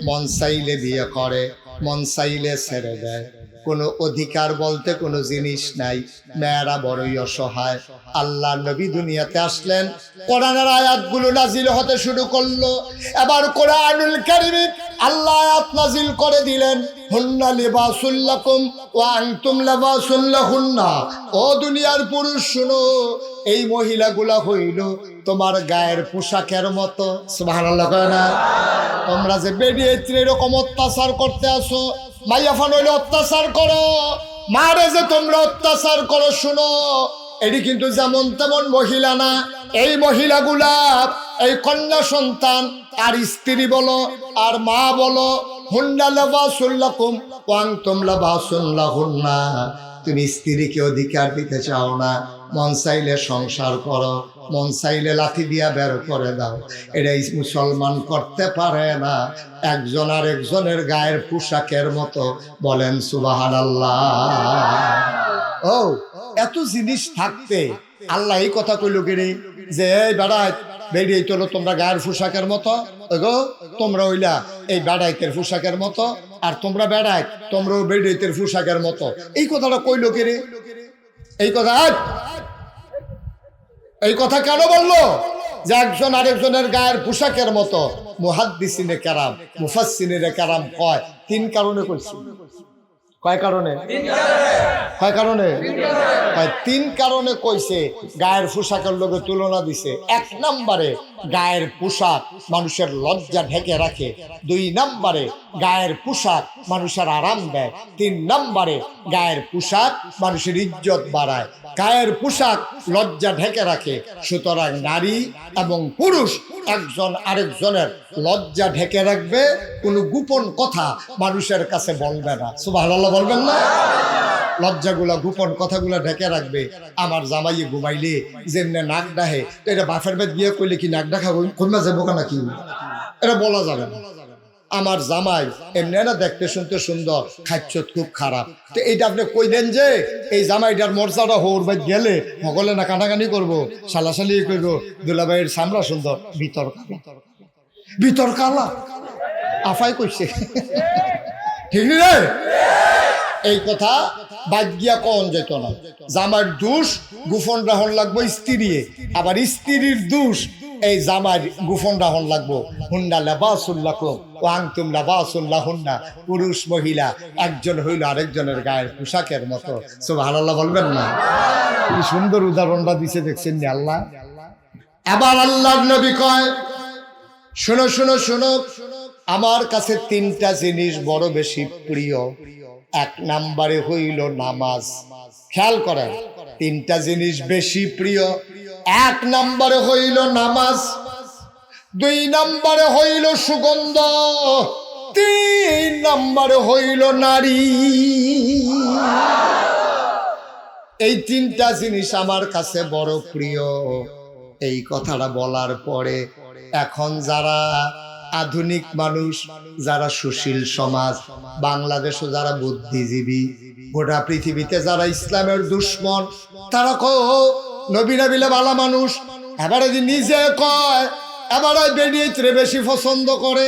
মন চাইলে বিয়ে করে, মন চাইলে ছেড়ে দেয়। কোনো অধিকার বলতে কোনো জিনিস নাই, মেয়েরা বড়ই অসহায়। আল্লাহ নবী দুনিয়াতে আসলেন, কোরআনের আয়াতগুলো নাজিল হতে শুরু করলো। এবার কোরআনুল কারীমে আল্লাহ আয়াত নাজিল করে দিলেন, হুন্না লিবাসুল লাকুম ওয়া আনতুম লিবাসুল লাহুন্না। ও দুনিয়ার পুরুষ শুনো, এই মহিলাগুলা হইল তোমার গায়ের পোশাকের মতো। সুবহানাল্লাহ কয় না? তোমরা যে বেরিয়ে এরকম অত্যাচার করতে আসো, মাইয়াফান হইলে অত্যাচার করো, মারে যে তোমরা অত্যাচার করো, শুনো এটি কিন্তু যেমন তেমন মহিলা না। এই মহিলাগুলা এই কন্যা সন্তান আর স্ত্রী বলো আর মা বলো, হুন্না লিবাসুল লাকুম ওয়া আনতুম লিবাসুল লাহুন্না। তুমি স্ত্রীকে অধিকার দিতে চাও না, মন চাইলে সংসার করো, মন চাইলে লাঠি দিয়া বের করে দাও। এটাই মুসলমান করতে পারে না, একজন আর একজনের গায়ের পোশাকের মতো। বলেন সুবহানাল্লাহ। ও এত জিনিস থাকতে আল্লাহ এই কথা কইল গেরে যে এই বেড়াই বেরিয়ে তোলো তোমরা গায়ের পোশাকের মতো, গো তোমরা হইলা এই বেড়াইতের পোশাকের মতো, আর তোমরা বেড়াই তোমরাও বেড়াইতের পোশাকের মতো। এই কথাটা কইল গেরে, এই কথা কেন বললো যে একজন আরেকজনের গায়ের পোশাকের মতো? মুহাদ্দিসিনে কেরাম মুফাসসিরিনে কেরাম কয় তিন কারণে কইছি। কয় কারণে? তিন কারণে কইছে গায়ের পোশাকের লগে তুলনা দিছে। এক নম্বরে গায়ের পোশাক মানুষের লজ্জা ঢেকে রাখে, দুই নম্বরে গায়ের পোশাক মানুষের আরাম দেয়, তিন নম্বরে গায়ের পোশাক মানুষের ইজ্জত বাড়ায়। গায়ের পোশাক লজ্জা ঢেকে রাখে, সুতরাং নারী এবং পুরুষ একজন আরেকজনের লজ্জা ঢেকে রাখবে, কোনো গোপন কথা মানুষের কাছে বলবে না। সুবহানাল্লাহ বলবেন না? লজ্জাগুলা গোপন কথাগুলা ঢেকে রাখবে। আমার জামাইয়ে ঘুমাইলে যেমনে নাক ডাহে, তো এটা বাফের বেদ গিয়ে কইলে কি নাক ডাকা কমা যাবো নাকি? এটা বলা যাবে না। আমার জামাই এমনি না দেখতে শুনতে সুন্দর, খাচ্ছত খুব খারাপ, তো এইটা আপনি কইলেন যে এই জামাইটার মর্যাদা হোর বাই গেলে সকলে না কানাকানি করবো, সালাসালি করবো, দুলাভাইয়ের সামরা সুন্দর, ভিতর কালা আফাই কইছে, ঠিক রে? এই কথা বাদ গিয়া কন যেত না। জামাইয়ের দোষ গোপন রাহন লাগবো স্ত্রী, আবার স্ত্রীর দোষ এই জামাই গোপন রাহন লাগবো। হুন্না লিবাসুল লাকুম ওয়া আনতুম লিবাসুল লাহুন্না। পুরুষ মহিলা একজন হইল আরেকজনের গায়ের পোশাকের মতো। সুবহানাল্লাহ বলবেন না? কি সুন্দর উদাহরণটা দিছে দেখছেন নি আল্লাহ। এবার আল্লাহর নবী কয় শোনো শোনো শোনো, আমার কাছে তিনটা জিনিস বড় বেশি প্রিয়। এক নম্বরে হইল নামাজ। খেয়াল করেন, তিনটা জিনিস বেশি প্রিয়। এক নম্বরে হইল নামাজ, দুই নম্বরে হইল সুগন্ধ, তিন নম্বরে হইল নারী। এই তিনটা জিনিস আমার কাছে বড় প্রিয়। এই কথাটা বলার পরে এখন যারা আধুনিক মানুষ, যারা সুশীল সমাজ, বাংলাদেশে যারা বুদ্ধিজীবী, গোটা পৃথিবীতে যারা ইসলামের দুশ্মন, তারা কয় নবী নবিলে ভালো মানুষ, এবারে নিজে কয় এবারে বেডিয়েতরে বেশি পছন্দ করে।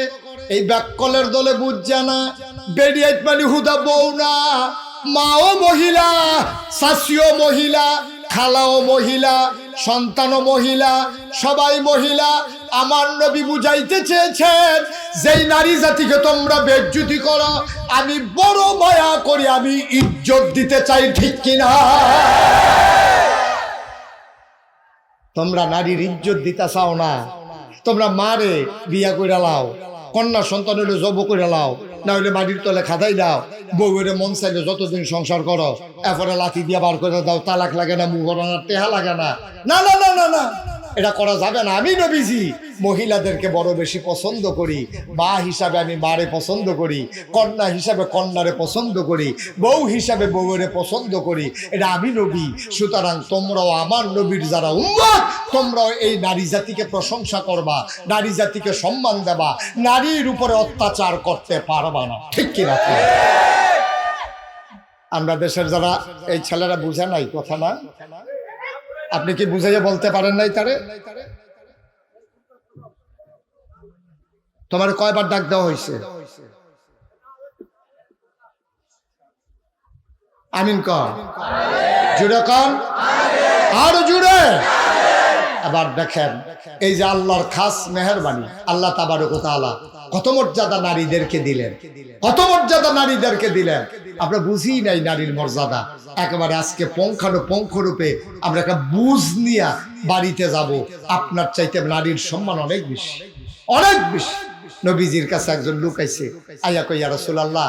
এই ব্যাককলের দলে বুঝছে না, বেডিয়েত মানে হুদা বউ না, মাও মহিলা, শাশিও মহিলা, খালাও মহিলা, সন্তানও মহিলা, সবাই মহিলা। আমার নবী বুঝাইতে চেয়েছেন যেই নারী জাতিকে তোমরা বেজ্জতি করো, আমি বড় মায়া করি, আমি ইজ্জত দিতে চাই, ঠিক কিনা? তোমরা নারীর ইজ্জত দিতে চাও না, তোমরা মারে বিয়া কইরা লাও, কন্যা সন্তান হইলে জব করে লাও, না হইলে মাটির তলে খাদাই দাও, বউরে মন চাইলে যতদিন সংসার করো, এরপরে লাঠি দিয়ে বার করে দাও, তালাক লাগে না, মুহরানার টেহা লাগে না। না না না না না, এটা করা যাবে না। আমি নবীজি মহিলাদেরকে বড় বেশি পছন্দ করি, মা হিসাবে আমি মারে পছন্দ করি, কন্যা হিসাবে কন্যারে পছন্দ করি, বউ হিসাবে বউরে পছন্দ করি, এটা আমি নবী। সুতরাং তোমরাও আমার নবীর যারা উম্মত, তোমরাও এই নারী জাতিকে প্রশংসা করবা, নারী জাতিকে সম্মান দেবা, নারীর উপরে অত্যাচার করতে পারবা না, ঠিক কিনা? আমরা দেশের যারা এই ছেলেরা বুঝে নাই কথা না, আপনি কি বুঝাইয়া বলতে পারেন নাই তারে? তোমার কয়বার ডাক দেওয়া হয়েছে? আমিন কর, জুড়ে কর, আরো জুড়ে। এবার দেখেন এই যে আল্লাহর খাস মেহেরবানি, আল্লাহ তাবারক ওয়া তাআলা কত মর্যাদা নারীদেরকে দিলেন, কত মর্যাদা নারীদেরকে দিলেন। আমরা বুঝি নাই নারীর মর্যাদা। একেবারে আজকে পুঙ্খানুপুঙ্খ রূপে আমরা একটা বুঝ নিয়ে বাড়িতে যাব। আপনার চাইতে নারীর সম্মান অনেক বেশি, অনেক বেশি। নবীজির কাছে একজন লোক আইছে, আইয়া কই ইয়া রাসূলুল্লাহ,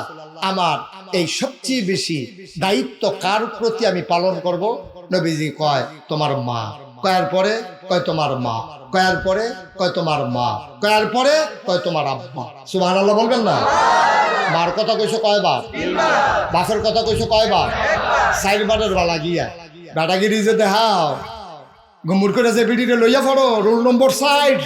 আমার এই সবচেয়ে বেশি দায়িত্ব কার প্রতি আমি পালন করব? নবীজি কয় তোমার মা। কয়ার পরে কয় তোমার মা, কয়ার পরে কয় তোমার মা, কয়ার পরে কয় তোমার আব্বা। সুবহানাল্লাহ বলবেন না? মার কথা কইছো কয়বার? বাপের কথা কইছো কয়বার? 4 বারের বালা গিয়া বেটাগিরি যে দেখাও, গুমুর করে যে বিডিরে লইয়া পড়ো, রোল নম্বর 60।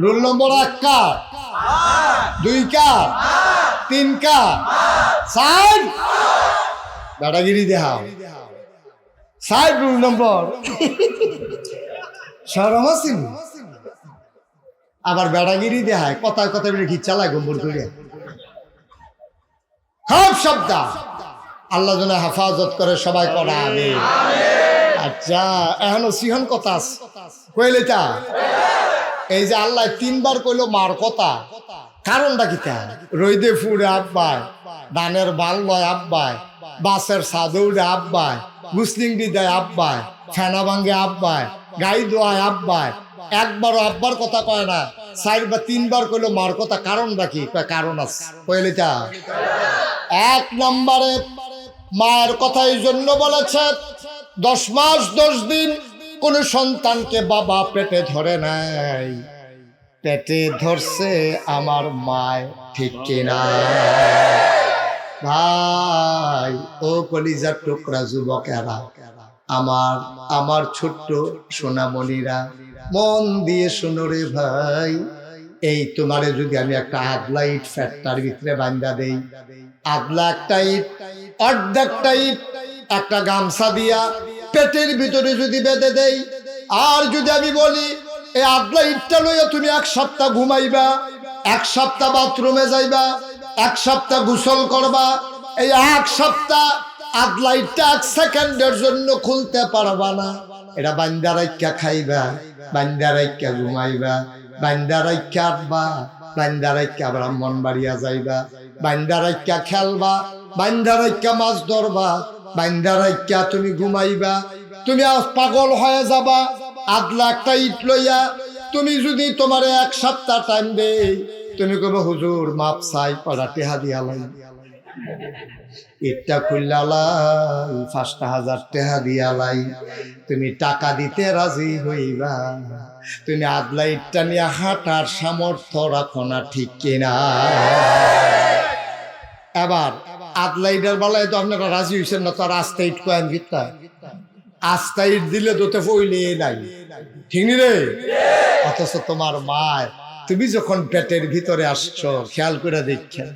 রোল নম্বর 1 কার, 2 কার, 3 কার, 4 বেটাগিরি দেখাও, 60 রোল নম্বর। শরম আছে? আবার বেটাগিরি দেখায়, কথায় কথায় বলে ঘিচ্ছা লাগে গুমুর করে। সব শব্দ আল্লাহ যেন হেফাজত করে, সবাই করা আমিন। আচ্ছা, এখনো সিহন কথা কইলে তা এই যে আল্লাহ 3 বার কইলো মার কথা, কারণটা কি? তা রইদে ফুড়ে আব্বায়, ধানের বাল লয় আব্বায়, বাসের সাদৌড়ে আব্বায়, মুসলিংটি দেয় আব্বায়, ফেনা ভাঙ্গে আব্বায়, গাই দোয়ায় আব্বায়, একবারও আব্বার কথা কয় না। 4 বা 3 বার কইলো মার কথা, কারণটা কি? কারণ আছে, কইলে তা 1 নম্বরে মায়ের কথা এই জন্য বলেছে, 10 মাস 10 দিন কোন সন্তানকে বাবা পেটে ধরে নাই, পেটে ধরছে আমার মায়, ঠিক কিনা ভাই? ও কলিজার টুকরা যুবকেরা, আমার ছোট্ট সোনামণিরা, মন দিয়ে শোনো রে ভাই। এই তোমারে যদি আমি একটা আগলা ইট ফ্যাটটার ভিতরে বান্ধা দেই, আগলা একটা ইট, অর্ধেকটা ইট একটা গামছা দিয়া পেটের ভিতরে যদি বেঁধে দেই, আর যদি আমি বলি এই আগলা ইটটা লইয়া তুমি 1 সপ্তাহ ঘুমাইবা, 1 সপ্তাহ বাথরুমে যাইবা, 1 সপ্তাহ গোসল করবা, এই 1 সপ্তাহ আগলা ইটটা 1 সেকেন্ডের জন্য খুলতে পারবা না। এটা বান্দা রাইখা খাইবা, বান্দা রাইখা ঘুমাইবা, বান্দা রাইখা আটবা, বান্দা রাইখা ব্রাহ্মণ বাড়িয়া যাইবা, বান্দা রাইখা খেলবা, বান্দা রাইখা মাছ ধরবা, বান্দা রাইখা তুমি ঘুমাইবা। তুমি আজ পাগল হয়ে যাবা আগলা একটা ইট লইয়া। তুমি যদি তোমার 1 সপ্তাহ টাইম দে, তুমি কবে হুজুর মাপ চাই, কড়া টেহা দিয়া লাই, ইটটা খুললাই 5,000 টাকা দিয়া লাই, তুমি টাকা দিতে রাজি হইবা, তুমি আগলা ইটটা নিয়ে হাঁটার সামর্থ্য রাখো না, ঠিক কিনা? এবার আগলা ইটের বেলায় তো আপনারা রাজি হইছেন না, তো রাস্তা ইট কয়েন গীতা আস্তা ইট দিলে তোতে পইলে নাই, ঠিক নি রে? অথচ তোমার মায়, তুমি যখন পেটের ভিতরে আসছো, খেয়াল করে দেখছেন,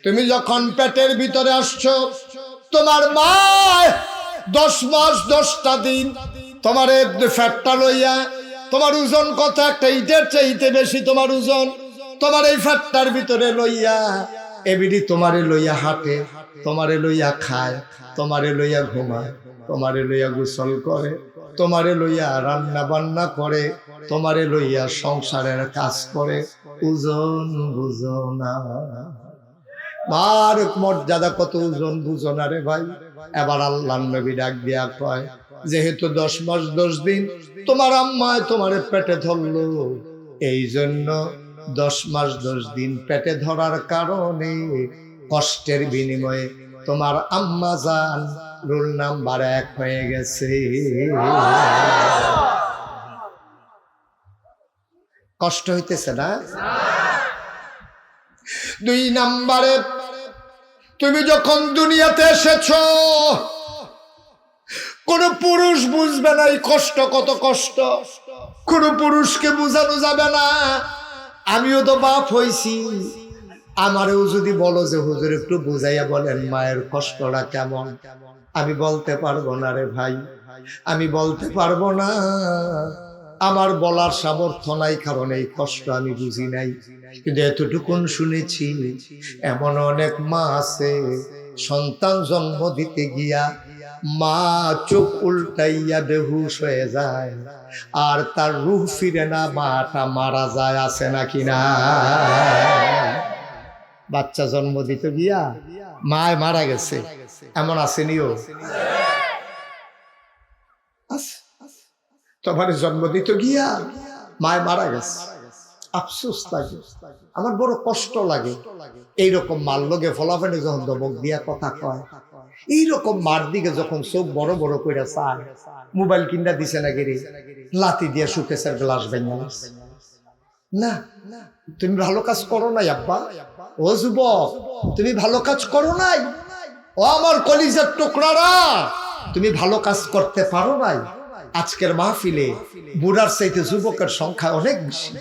তুমি যখন পেটের ভিতরে আসছো, তোমার মা 10 মাস 10টা দিন তোমার ফ্যাটটা লইয়া, তোমার ওজন কত? একটা ইটের চাইতে বেশি তোমার ওজন, তোমার এই ফ্যাটটার ভিতরে লইয়া এবিডি তোমারে লইয়া হাঁটে, তোমারে লইয়া খায়, তোমারে লইয়া ঘুমায়, তোমারে লইয়া গোসল করে, তোমারে লইয়া রান্না বান্না করে, তোমারে লইয়া সংসারের কাজ করে। ওজন বুঝো না, মার মর্যাদা কত, ওজন বুঝো না রে ভাই। এবার আল্লাহর নবী ডাক দিয়া কয়, যেহেতু 10 মাস 10 দিন তোমার আম্মায় তোমারে পেটে ধরলো, এই জন্য 10 মাস 10 দিন পেটে ধরার কারণে কষ্টের বিনিময়ে তোমার আম্মা জান রোল নাম্বার 1 হয়ে গেছে। কষ্ট হইতেছে না? 2 নম্বরে, তুমি যখন দুনিয়াতে এসেছো, কোন পুরুষ বুঝবে না এই কষ্ট, কত কষ্ট কোন পুরুষকে বুঝানো যাবে না। আমিও তো বাপ হইছি, আমারেও যদি বলো যে হুজুর একটু বুঝাইয়া বলেন মায়ের কষ্টটা কেমন, আমি বলতে পারবো না রে ভাই, আমি বলতে পারবো না। আমার বলার সামর্থ্য নাই, কারণ এই কষ্ট আমি বুঝি নাই। কিন্তু এতটুকুন শুনেছি, এমন অনেক মা আছে সন্তান জন্ম দিতে গিয়া মা চোখ উল্টাইয়া বেহুশ হয়ে যায়, আর তার রূহ ফিরে না, মাটা মারা যায়, আছে নাকি না? বাচ্চা জন্ম দিতে গিয়া মায় মারা গেছে, এমন আসেনিও? তোমার জন্ম দিতে গিয়া মায় মারা গেছে, আফসোস লাগে, আমার বড় কষ্ট লাগে। এইরকম মার লগে ফলাফেনে যখন দমক দিয়া কথা কয়, এইরকম মার দিকে যখন চোখ বড় বড় করে চায়, মোবাইল কিনা দিছে না গেরে লাতি দিয়ে সুকেশের গ্লাস ভেঙে না। তুমি ভালো কাজ করো নাই আব্বা, ও যুবক তুমি ভালো কাজ করো নাই, ও আমার কলিজার টুকরারা তুমি ভালো কাজ করতে পারো নাই। আজকের মাহফিলে বুড়ার চাইতে যুবকের সংখ্যা অনেক বেশি।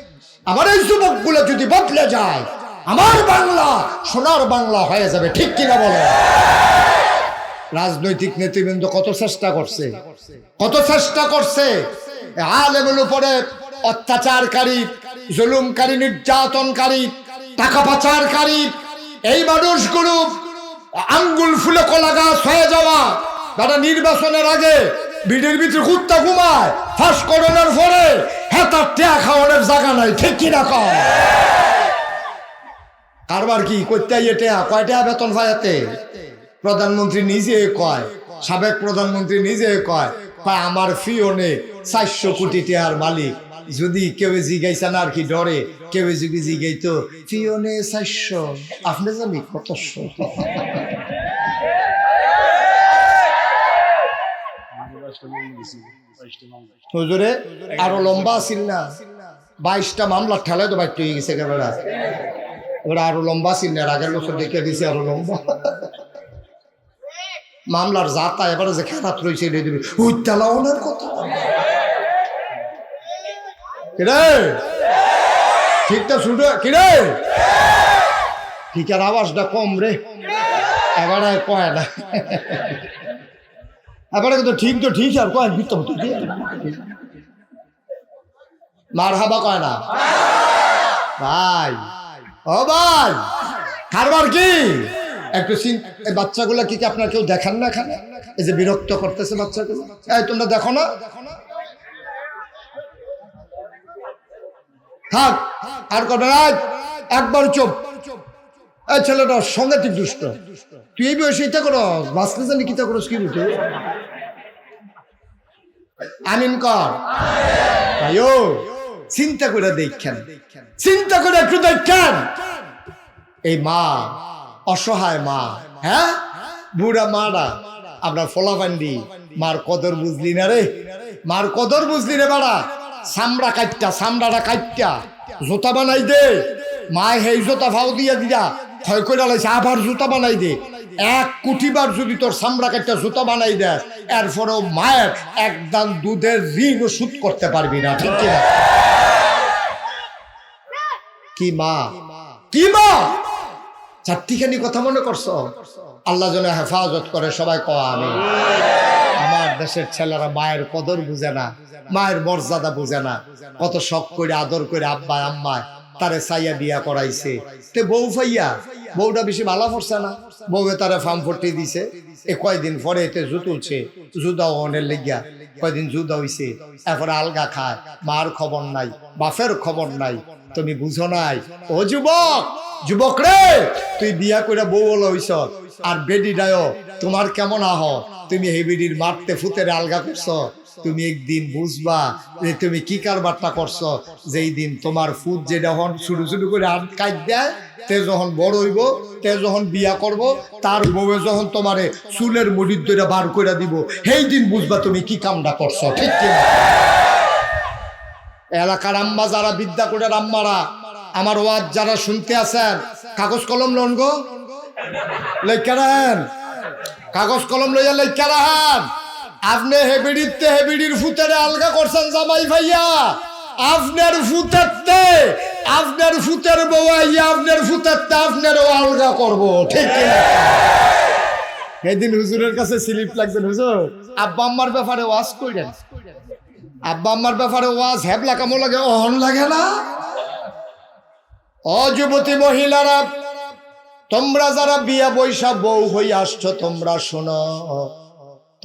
আমার এই যুবকগুলো যদি বদলে যায়, আমার বাংলা সোনার বাংলা হয়ে যাবে, ঠিক কিনা বলো? রাজনৈতিক নেতৃবৃন্দ কত চেষ্টা করছে, কত চেষ্টা করছে আলেমের উপরে অত্যাচারকারী, জুলুমকারী, নির্যাতনকারী, টাকা পাচারকারী এই মানুষগুলো আঙ্গুল ফুলে কলা গাছ হয়ে যাওয়া। তারা নির্বাচনের আগে বিডির ভিতরে কুত্তা ঘুমায়, ফাঁস করোনার পরে হ্যাঁ তার টেয়া খাওয়ানোর জায়গা নাই, ঠিক কিনা কম? কারবার কি করতে টেয়া, কয় টাকা বেতন পাইতে? প্রধানমন্ত্রী নিজে কয়, সাবেক প্রধানমন্ত্রী নিজে কয় আমার ফিওনে 400 কোটি টাকার মালিক। যদি কেউ জিগাইছে না আর কি ডরে, কেউ যদি জিগাইতো ফিওনে 400, আপনি জানি কত হুজুরে আরো লম্বা ছিল না, 22টা মামলা ঠেলায় তো বাইট হয়ে গেছে একেবারে। এবার আরো লম্বা ছিল না, আগের বছর দেখে দিয়েছে আরো লম্বা মামলার জাতা। এবারে যে খেলাত রয়েছে দেবে ওই তেলাওনার কথা। কিরে ঠিকটা শুরু কিরে, ঠিকের আওয়াজটা কম রে, এবারে কয় না, এবারে কিন্তু ঠিক তো ঠিক আর কয় মার হাবা কয় না ভাই। ও ভাই কারবার কি একটু বাচ্চাগুলা কি আপনার কেউ দেখান না এখানে? এই যে বিরক্ত করতেছে বাচ্চাগুলো, এই তোমরা দেখো না? থাক আর কটা রাত একবার চুপ। এই ছেলেটা সাংঘাতিক দুষ্ট, তুই এই বয়সে এটা করো, বাঁচলে জানি কিতা করো কি রুটে। আমিন কর ভাইও, চিন্তা করে দেখেন, চিন্তা করে একটু দেখেন। এই মা অসহায় মা, হ্যাঁ বুড়া মারা, আমরা ফলাফান্ডি মার কদর বুঝলি না রে, মার কদর বুঝলি রে বাড়া। চামড়া কাটটা, চামড়াটা কাটটা জুতা বানাই দে, মায় সেই জুতা ফাও দিয়া দিয়া ক্ষয় করে লাইছে, আবার জুতা বানাই দে। 1 কোটি বার যদি তোর চামড়া কাটটা জুতা বানাই দেয়, এরপরেও মায়ের একদম দুধের ঋণ শোধ করতে পারবি না, ঠিক কিনা? কি মা, কি মা, চারটিখানি কথা মনে করছো? আল্লাহ যেন হেফাজত করে, সবাই কয় আমিন। আমার দেশের ছেলেরা মায়ের কদর বুঝে না, মায়ের মর্যাদা বুঝে না। কত শখ করে আদর করে আব্বা আম্মা তারে সাইয়া বিয়া করাইছে, তে বউ ফাইয়া বউটা বেশি ভালো পড়ছে না, বউয়ে তারে ফার্ম ফটি দিছে। এ কয়দিন পরে এতে জু তুলছে, জুদা অনের লেগিয়া কয়দিন জুদা হইছে, এরপরে আলগা খায়, মার খবর নাই, বাপের খবর নাই। তুমি বুঝো নাই ও যুবক, যুবক রে, তুই বিয়া করে বউ হলো হইছ, আর বেডি ডায় তোমার কেমন আহ, তুমি এই বেডির মারতে ফুতের আলগা করছো। তুমি একদিন বুঝবা যে তুমি কি কারবারটা করছো। যেই দিন তোমার ফুট যে যখন শুরু শুরু করে কাজ দেয়, তে যখন বড় হইব, তে যখন বিয়া করব, তার বউয়ে যখন তোমারে চুলের মুড়ির ধরে বার করে দিব, সেই দিন বুঝবা তুমি কি কামটা করছো, ঠিক কিনা? এলাকার আম্মা যারা, বিদ্যা করে আম্মারা, আমার ওয়াজ যারা শুনতে আছেন, কাগজ কলম লন গো, লেখা রাখেন, কাগজ কলম লইয়া লেখা রাখেন। আপনি হেবিডির ফুতের আলগা করছেন জামাই ভাইয়া, আপনার ফুতেরতে, আপনার ফুতের বউয়া আপনার ফুতেরতে আপনারও আলগা করবো, ঠিক কিনা? সেদিন হুজুরের কাছে স্লিপ লাগবেন, হুজুর আব্বা আম্মার ব্যাপারে ওয়াজ কইরেন, আব্বা আম্মার ব্যাপারে ওয়াজ হ্যাবলা কামো লাগে, অহন লাগে না? ও যুবতী মহিলারা, তোমরা যারা বিয়া বৈশা বউ হয়ে আসছো, তোমরা শোনো,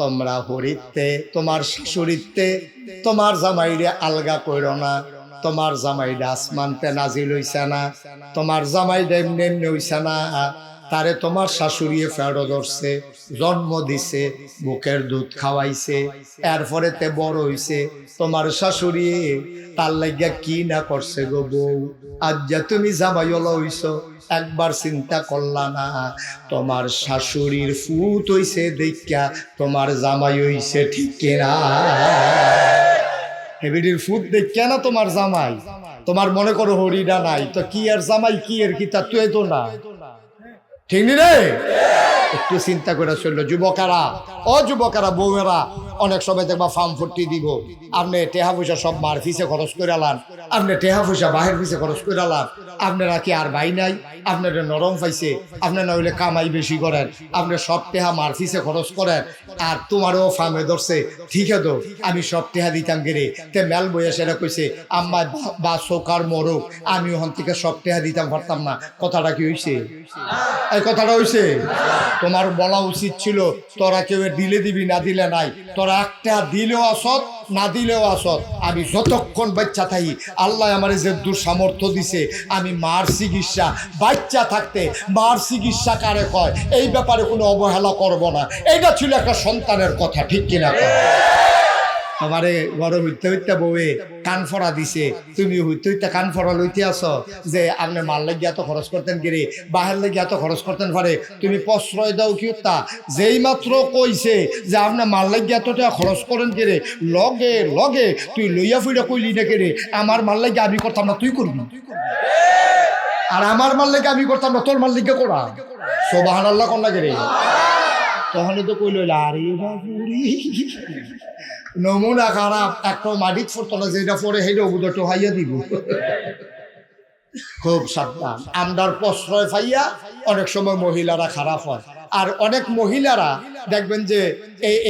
তোমরা হরিতে, তোমার শাশুড়িতে তোমার জামাইরে আলগা কইরো না। তোমার জামাইটা আসমানতে নাজিল হইছে না, তোমার জামাইটা এমনি এমনি হইছে না, তারে তোমার শাশুড়িয়ে ফেরো ধরছে, জন্ম দিছে, বুকের দুধ খাওয়াইছে, এরপরে তে বড় হইছে। তোমার শাশুড়ি তার লাগিয়া কি না করছে গো বউ। আজ যা তুমি জামাইওয়ালা হইছো, একবার চিন্তা করলা না তোমার শাশুড়ির ফুট হইছে দেখা তোমার জামাই হইছে, ঠিক কিনা? হেবিডির ফুট দেখা না তোমার জামাই, তোমার মনে করো হরিডা নাই তো কি আর জামাই কি এর কি তা তুই তো না, ঠিক নি রে? একটু চিন্তা করে চললো যুবকেরা, ও যুবকেরা, বউয়েরা অনেক সময় দেখবা ফার্ম ফুটি দিব, আপনি টেহা পয়সা সব মার ফিসে খরচ করে আলান, আপনি টেহা পয়সা বাহির ফিসে খরচ করে আলান। আপনারা কি আর ভাই নাই? আপনার নরম পাইছে, আপনার না হইলে কামাই বেশি করেন, আপনি সব টেহা মার ফিসে খরচ করেন, আর তোমারও ফার্মে ধরছে, ঠিক আছে তো আমি সব টেহা দিতাম গেরে তে মেল বইয়া সেটা কইছে আম্মা বা চোকার মরুক, আমি ওখান থেকে সব টেহা দিতাম পারতাম না। কথাটা কি হইছে? এই কথাটা হইছে? তোমার বলা উচিত ছিল তোরা কেউ দিলে দিবি না দিলে নাই, তোরা একটা দিলেও আসত না দিলেও আসত। আমি যতক্ষণ বাচ্চা থাকি আল্লাহ আমার যে দুঃসামর্থ্য দিছে, আমি মার চিকিৎসা বাচ্চা থাকতে মার চিকিৎসা কারে কয় এই ব্যাপারে কোনো অবহেলা করব না। এইটা ছিল একটা সন্তানের কথা, ঠিক কিনা? আমারে বড় হইতে হইতে বউয়ে কান ফড়া দিছে, তুমি হইতে হইতে কান ফড়া লইতে আসো যে আপনি মাল লাগিয়ে এত খরচ করতেন গিরে, বাহের লাগিয়ে এত খরচ করতেন পারে, তুমি প্রশ্রয় দাও কি তা? যেই মাত্র কইছে যে আপনি মাল লাগিয়ে এত টাকা খরচ করেন গিরে, লগে লগে তুই লইয়া ফুইটা কইলি না গিরে আমার মাল লাগিয়ে আমি করতাম না, তুই করবি। আর আমার মাল লাগিয়ে আমি করতাম না, তোর মাল লাগিয়ে করা। সুবহানাল্লাহ কোন লাগে রে? তখন তো কইল আরে বাবুরি নমুনা খারাপ, একটা মাটিত ফুটতো না, যেটা পরে সেইটা ওগুলো টোহাইয়া দিব। খুব সাবধান, আমরার প্রশ্রয় পাইয়া অনেক সময় মহিলারা খারাপ হয়। আর অনেক মহিলারা দেখবেন যে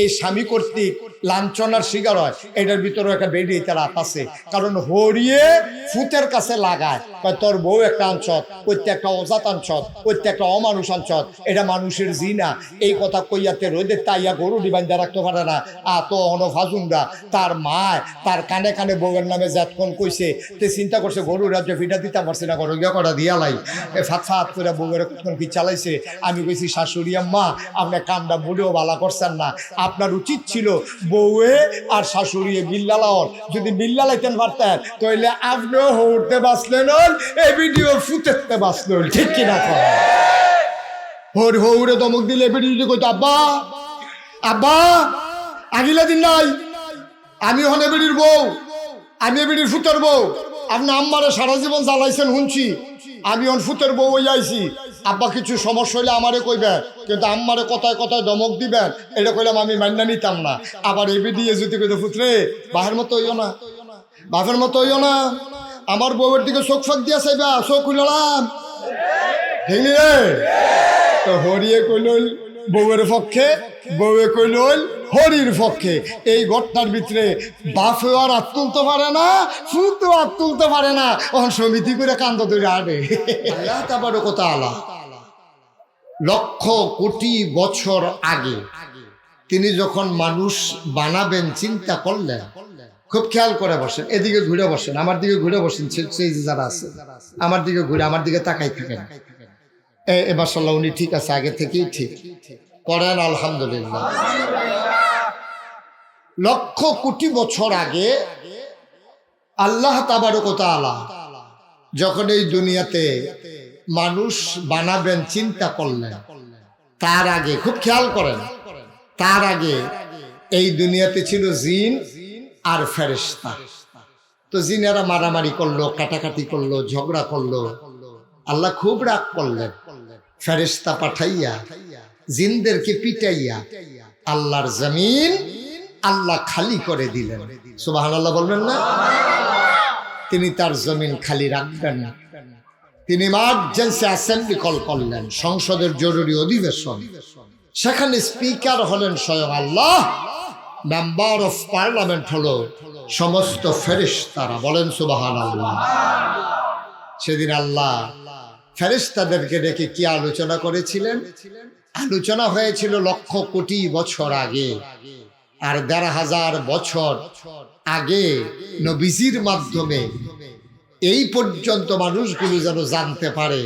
এই স্বামী কর্তৃক লাঞ্ছনার শিকার হয়, এটার ভিতরে একটা বেরিয়ে তারা আছে। কারণ হরিয়ে ফুতের কাছে লাগায় তোর বউ একটা আনছত, প্রত্যেকটা অজাত আনছত, প্রত্যেকটা অমানুষ আনছত, এটা মানুষের জিনা। এই কথা কইয়াতে রোদের তাইয়া গরু ডিবাইন্দা রাখতে পারে না। তো অনভাজুনরা তার মা তার কানে কানে বউয়ের নামে যাতক্ষণ কইছে, তে চিন্তা করছে গরু রাজ্য ফিটা দিতে পারছি না, গরু গিয়া কটা দিয়া লাই ফাত ফাত করে বউয়ের কতক্ষণ কি চালাইছে। আমি কইছি শাশুড়ি আম্মা আপনার কামটা বুড়েও বালা করছেন না, আপনার উচিত ছিল বউয়ে আর শাশুড়ি বিল্লালাওর যদি বিল্লালাইতেন পারতেন তাহলে আপনিও হৌড়তে বাঁচলেন, এই ভিডিও ফুটেতে বাঁচলেন, ঠিক কিনা? হৌড়ে দমক দিলে ভিডিও কইতো আব্বা আব্বা আগিলা দিন নাই, আমি ওখানে বেড়ির বউ, আমি বেড়ির ফুটের বউ, আপনি আম্মারে সারা জীবন জ্বালাইছেন শুনছি, আমি ওন ফুটের বউ হয়ে আইছি। আব্বা কিছু সমস্যা হইলে আমারে কইবেন, কিন্তু আম্মারে কথায় কথায় দমক দিবেন, এটা কইলাম আমি মান্না নিতাম না। আবার এ দিয়ে যদি কইতে ফুটরে বাহের মতো হইও না, বাপের মতো হইও না, আমার বউয়ের দিকে চোখ ফাঁক দিয়া চাইবা, চোখ হইলাম ভেঙে রে। তো হরিয়ে কইল বউয়ের পক্ষে, বউয়ে কইল হরির পক্ষে। এই ঘটনার ভিতরে বাপেও আর হাত তুলতে পারে না, ফুতেও হাত তুলতে পারে না, তখন সমিতি করে কান্দ ধরে আড়ে। আল্লাহ তাবারক ওয়া তাআলা লক্ষ কোটি বছর আগে তিনি যখন মানুষ বানাবেন চিন্তা করলেন, খুব খেয়াল করে বসেন, এদিকে ঘুরে বসেন, আমার দিকে ঘুরে বসেন, সেই যারা আছে আমার দিকে ঘুরে আমার দিকে তাকাই থাকেন। এবার সাল্লাহ উনি ঠিক আছে, আগে থেকেই ঠিক করেন আলহামদুলিল্লাহ। লক্ষ কোটি বছর আগে আল্লাহ তাবারক ওয়া তাআলা যখন এই দুনিয়াতে মানুষ বানাবেন চিন্তা করলেন, তার আগে খুব খেয়াল করেন, তার আগে এই দুনিয়াতে ছিল জিন আর ফেরেশতা। তো জিনেরা মারামারি করলো, কাটাকাটি করলো, ঝগড়া করলো, আল্লাহ খুব রাগ করলেন, ফেরেশতা পাঠাইয়া জিনদেরকে পিটাইয়া আল্লাহর জমিন আল্লাহ খালি করে দিলেন। সুবহানাল্লাহ বলবেন না? তিনি তার জমিন খালি রাখবেন না, তিনি ইমার্জেন্সি অ্যাসেম্বলি কল করলেন, সংসদের জরুরি অধিবেশন। সেখানে স্পিকার হলেন স্বয়ং আল্লাহ, মেম্বার অফ পার্লামেন্ট হলো সমস্ত ফেরেশতারা। বলেন সুবহানাল্লাহ। সেদিন আল্লাহ ফেরেশতাদেরকে ডেকে কি আলোচনা করেছিলেন? আলোচনা হয়েছিল লক্ষ কোটি বছর আগে, আর ১,৫০০ বছর আগে নবীজির মাধ্যমে এই পর্যন্ত মানুষগুলো যেন জানতে পারে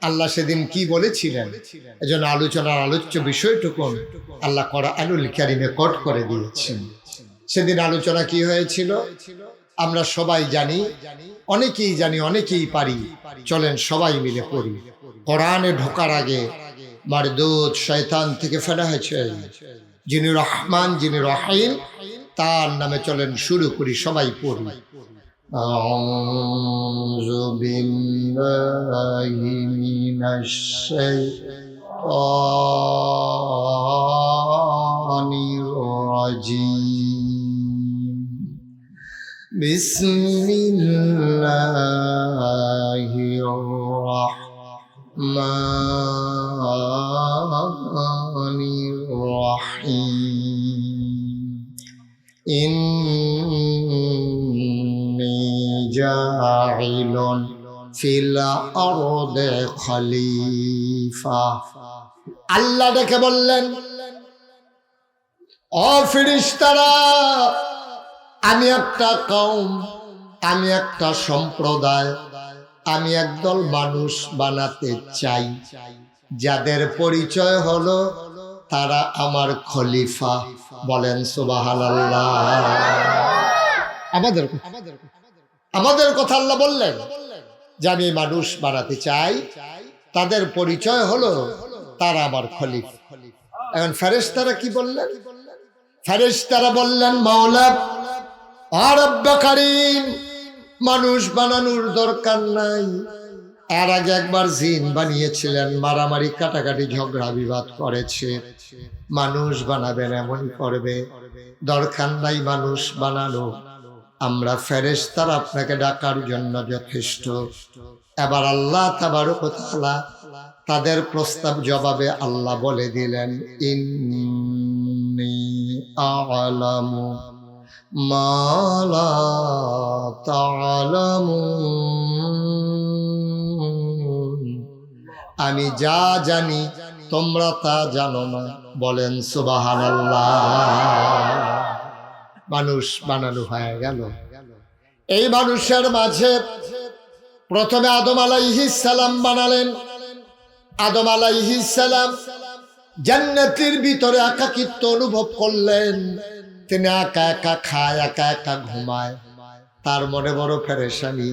আল্লাহ সেদিন কি বলেছিলেন, এজন্য আলোচনার আলোচ্য বিষয়টুকু আল্লাহ কোরআনুল কারীমে কোট করে দিয়েছেন। সেদিন আলোচনা কি হয়েছিল আমরা সবাই জানি, অনেকেই জানি, অনেকেই পারি। চলেন সবাই মিলে পড়ি। কোরআনে ঢোকার আগে মারদুদ শয়তান থেকে ফেরা হয়েছে যিনি রহমান, যিনি রহিম, তার নামে চলেন শুরু করি, সবাই পড়ি। আউযু বিল্লাহি মিনাশ শাইতানির রাজীম। বিসমিল্লাহির রাহমানির রাহিম। ইন্নী জাইলুন ফিল আরদি খলিফা। আল্লাহ ডেকে বললেন, ও ফেরেশতারা, আমি একটা কওম, আমি একটা সম্প্রদায়, আমি একদল মানুষ বানাতে চাই যাদের পরিচয় হলো তারা আমার খলিফা। বলেন সুবহানাল্লাহ। আমাদের কথা আল্লাহ বললেন যে আমি মানুষ বানাতে চাই, তাদের পরিচয় হলো তারা আমার খলিফা। এখন ফেরেশতারা কি বললেন? ফেরেশতারা বললেন, মাওলা রব্বে কারীম, মানুষ বানানোর দরকার নাই। এর আগে একবার জিন বানিয়েছিলেন, মারামারি কাটাকাটি ঝগড়া বিবাদ করেছে। মানুষ বানাবেন এমনই করবে, দরকার নাই মানুষ বানানো। আমরা ফেরেশতারা আপনাকে ডাকার জন্য যথেষ্ট। এবার আল্লাহ তাবারক ওয়া তাআলা তাদের প্রস্তাব জবাবে আল্লাহ বলে দিলেন, ইন্নী আ'লামু মা লা তা'লামুন, আমি যা জানি তোমরা তা জানো না। বলেন সুবহানাল্লাহ। মানুষ বানানো হয়ে গেল। এই মানুষের মাঝে প্রথমে আদম আলাইহিস সালাম বানালেন। আদম আলাইহিস সালাম জান্নাতের ভিতরে একাকিত্ব অনুভব করলেন। তিনি একা একা খায়, একা একা ঘুমায়। তার মনে বড় পেরেশানি,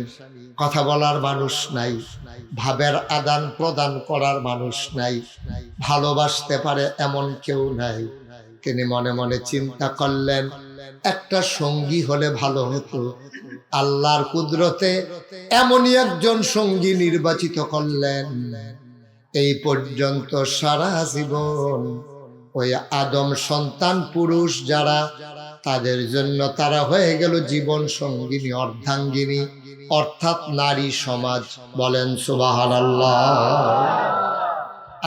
কথা বলার মানুষ নাই, ভাবের আদান প্রদান করার মানুষ নাই, ভালোবাসতে পারে এমন কেউ নাই। তিনি মনে মনে চিন্তা করলেন, একটা সঙ্গী হলে ভালো হতো। আল্লাহর কুদরতে এমনই একজন সঙ্গী নির্বাচিত করলেন। এই পর্যন্ত সারা জীবন ওই আদম সন্তান পুরুষ যারা, তাদের জন্য তারা হয়ে গেল জীবন সঙ্গিনী, অর্ধাঙ্গিনী, অর্থাৎ নারী সমাজ। বলেন সুবহানাল্লাহ।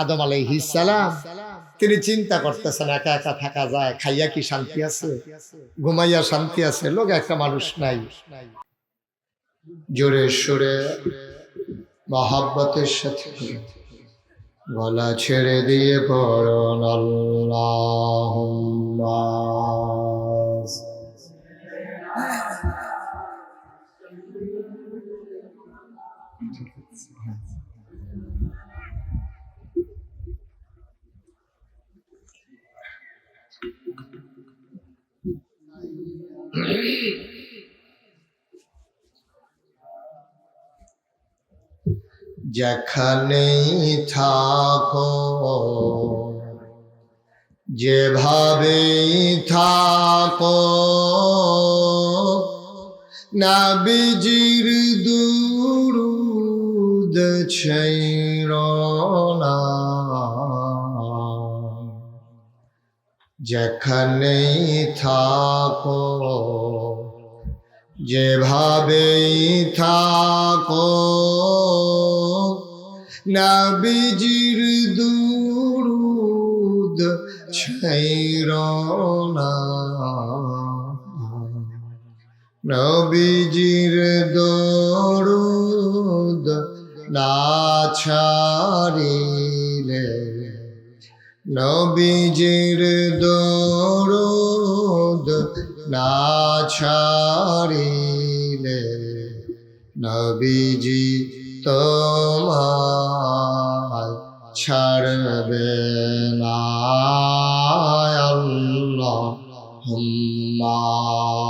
আদম আলাইহিস সালাম তিনি চিন্তা করতেছেন, একা একা থাকা যায়? খাইয়া কি শান্তি আছে? ঘুমাইয়া শান্তি আছে? লোক একটা মানুষ নাই। জোরে সোরে মহব্বতের সাথে গলা ছেড়ে দিয়ে পড়ুন আল্লাহুম্মা। যেখানেই থাকো, যেভাবেই থাকো, নবীজির দুরূদ ছাইরো না। যেখানেই থাকো, যেভাবেই থাকো, নবীজির দুরূদ ছাইরো না। নবীজির দরুদ না ছাড়িলে, নবীজির দরুদ না ছাড়িলে, নবীজি তোমার হুম্মাস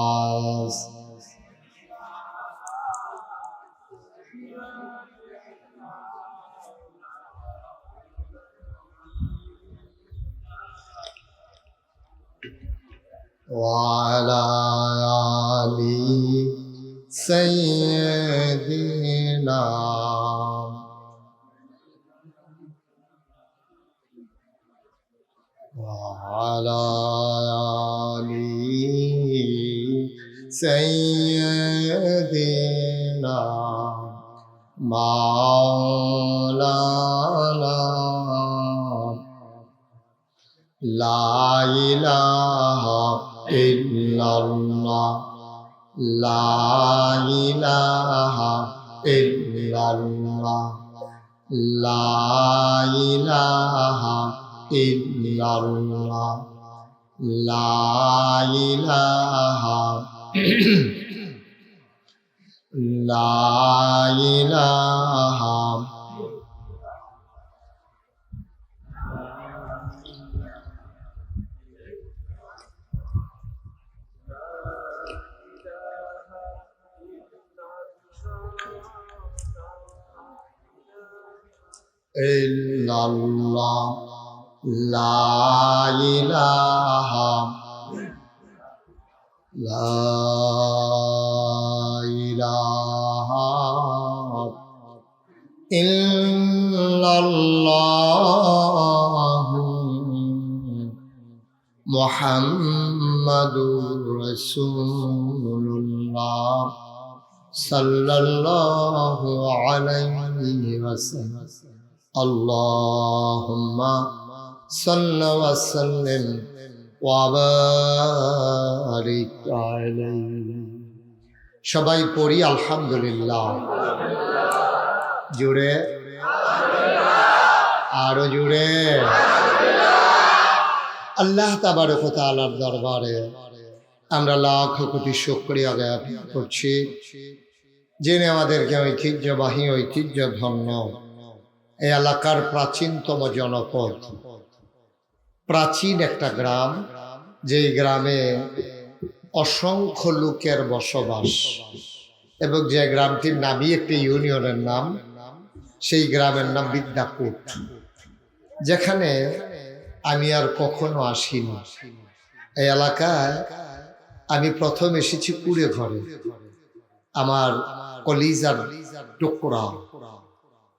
وعلى آل سيدنا وعلى آل سيدنا مولانا لا إله إلا الله لا إله إلا الله لا إله إلا الله لا إله لا إله إلا الله لا إله لا إله إلا الله محمد رسول الله صلى الله عليه وسلم اللهم صل وسلم وبارك عليه সবাই পড়ি আলহামদুলিল্লাহ জুড়ে আরো জুড়ে আল্লাহ তাবারক ওয়া তাআলার দরবারে আমরা লাখ কোটি শুকরিয়া জ্ঞাপন করছি যিনি আমাদেরকে ঐতিহ্যবাহী ঐতিহ্যধন্য এই এলাকার প্রাচীনতম জনপদ প্রাচীন একটা গ্রাম যেই গ্রামে অসংখ্য লোকের বসবাস এবং যে গ্রামটির নামই একটি ইউনিয়নের নাম সেই গ্রামের নাম বিদ্যাকূট যেখানে আমি আর কখনো আসিনি এই এলাকায় আমি প্রথম এসেছি কুড়ে ঘরে আমার কলিজার টুকরা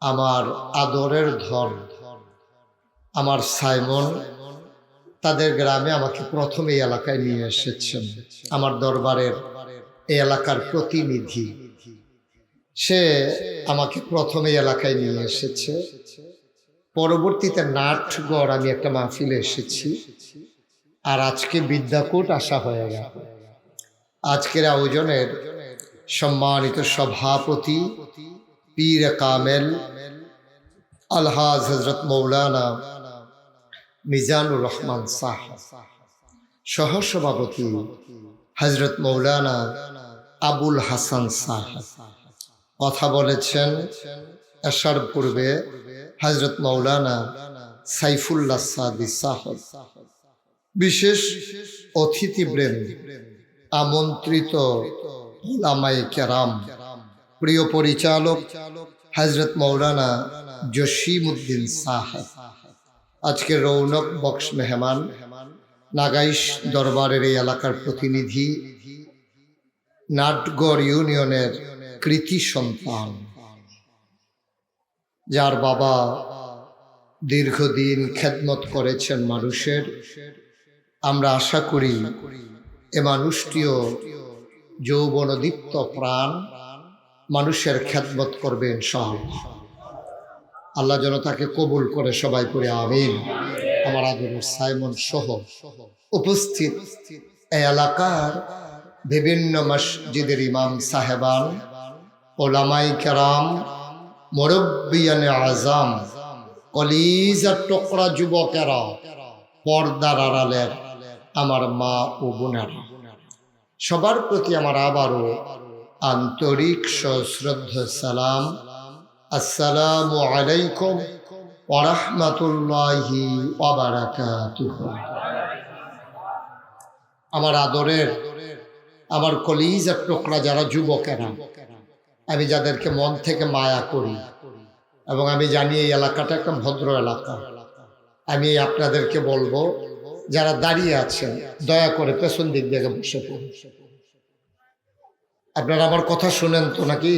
আমার আদরের ধন আমার সাইমন তাদের গ্রামে আমাকে প্রথম এই এলাকায় নিয়ে এসেছেন আমার দরবারের এই এলাকার প্রতিনিধি সে আমাকে প্রথম এই এলাকায় নিয়ে এসেছে পরবর্তীতে নাটগড় আমি একটা মাহফিলে এসেছি আর আজকে বিদ্যাকূট আসা হয়ে গেল আজকের আয়োজনের সম্মানিত সভাপতি পীর কামেল আলহাজ হযরত মৌলানা মিজানুর রহমান সাহেব সহসভাপতি হযরত মৌলানা আবুল হাসান সাহেব কথা বলেছেন আসার পূর্বে হযরত মৌলানা সাইফুল্লাহ সাদি সাহেব বিশেষ অতিথিবৃন্দ আমন্ত্রিত উলামায়ে কেরাম প্রিয় পরিচালক হযরত মৌলানা জসিমউদ্দিন সাহেব আজকের রৌনক বক্স মেহমান নাগাইশ দরবারের এই এলাকার প্রতিনিধি নাটগড় ইউনিয়নের কৃতি সন্তান যার বাবা দীর্ঘদিন খেদমত করেছেন মানুষের আমরা আশা করি এ মানুষটিও যৌবনদীপ্ত প্রাণ মানুষের খেদমত করবে ইনশাআল্লাহ আল্লাহ যেন তাকে কবুল করে সবাই করে আমিন আমার আদরের সাইমন সহ উপস্থিত এই এলাকার বিভিন্ন মসজিদের ইমাম সাহেবান ওলামাই কেরাম মুরব্বিয়ানে আজম কলিজার টুকরা যুবকেরা পর্দার আড়ালের আমার মা ও বোনেরা সবার প্রতি আমার আবারও আন্তরিক সশ্রদ্ধ সালাম আসসালামু আলাইকুম ওয়া রাহমাতুল্লাহি ওয়া বারাকাতুহু আমার আদরের, আমার কলিজার টুকরা যারা যুবকেরা, আমি যাদেরকে মন থেকে মায়া করি এবং আমি জানি এই এলাকাটা একটা ভদ্র এলাকা, আমি আপনাদেরকে বলবো যারা দাঁড়িয়ে আছেন দয়া করে পেছন দিক থেকে বসে পড়ুন। আপনারা আমার কথা শুনেন তো নাকি?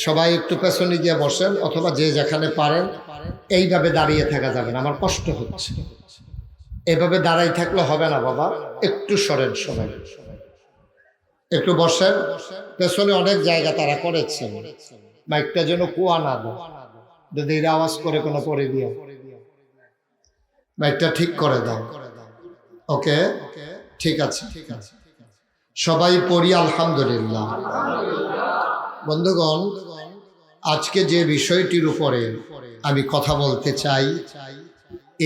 সবাই একটু পেছনে গিয়ে বসেন, অথবা যে যেখানে পারেন। এইভাবে দাঁড়িয়ে থাকা যাবে না, আমার কষ্ট হচ্ছে। এভাবে দাঁড়াই থাকলে হবে না বাবা, একটু সরেন সবাই, একটু বসেন। পেছনে অনেক জায়গা তারা করেছে, মাইকটা যেন কুয়া না দেয়, যদি এর আওয়াজ করে কোনো পরে দিয়ে মাইকটা ঠিক করে দাও। ওকে, ঠিক আছে, সবাই পড়ি আলহামদুলিল্লাহ। বন্ধুগণ, আজকে যে বিষয়টির উপরে আমি কথা বলতে চাই,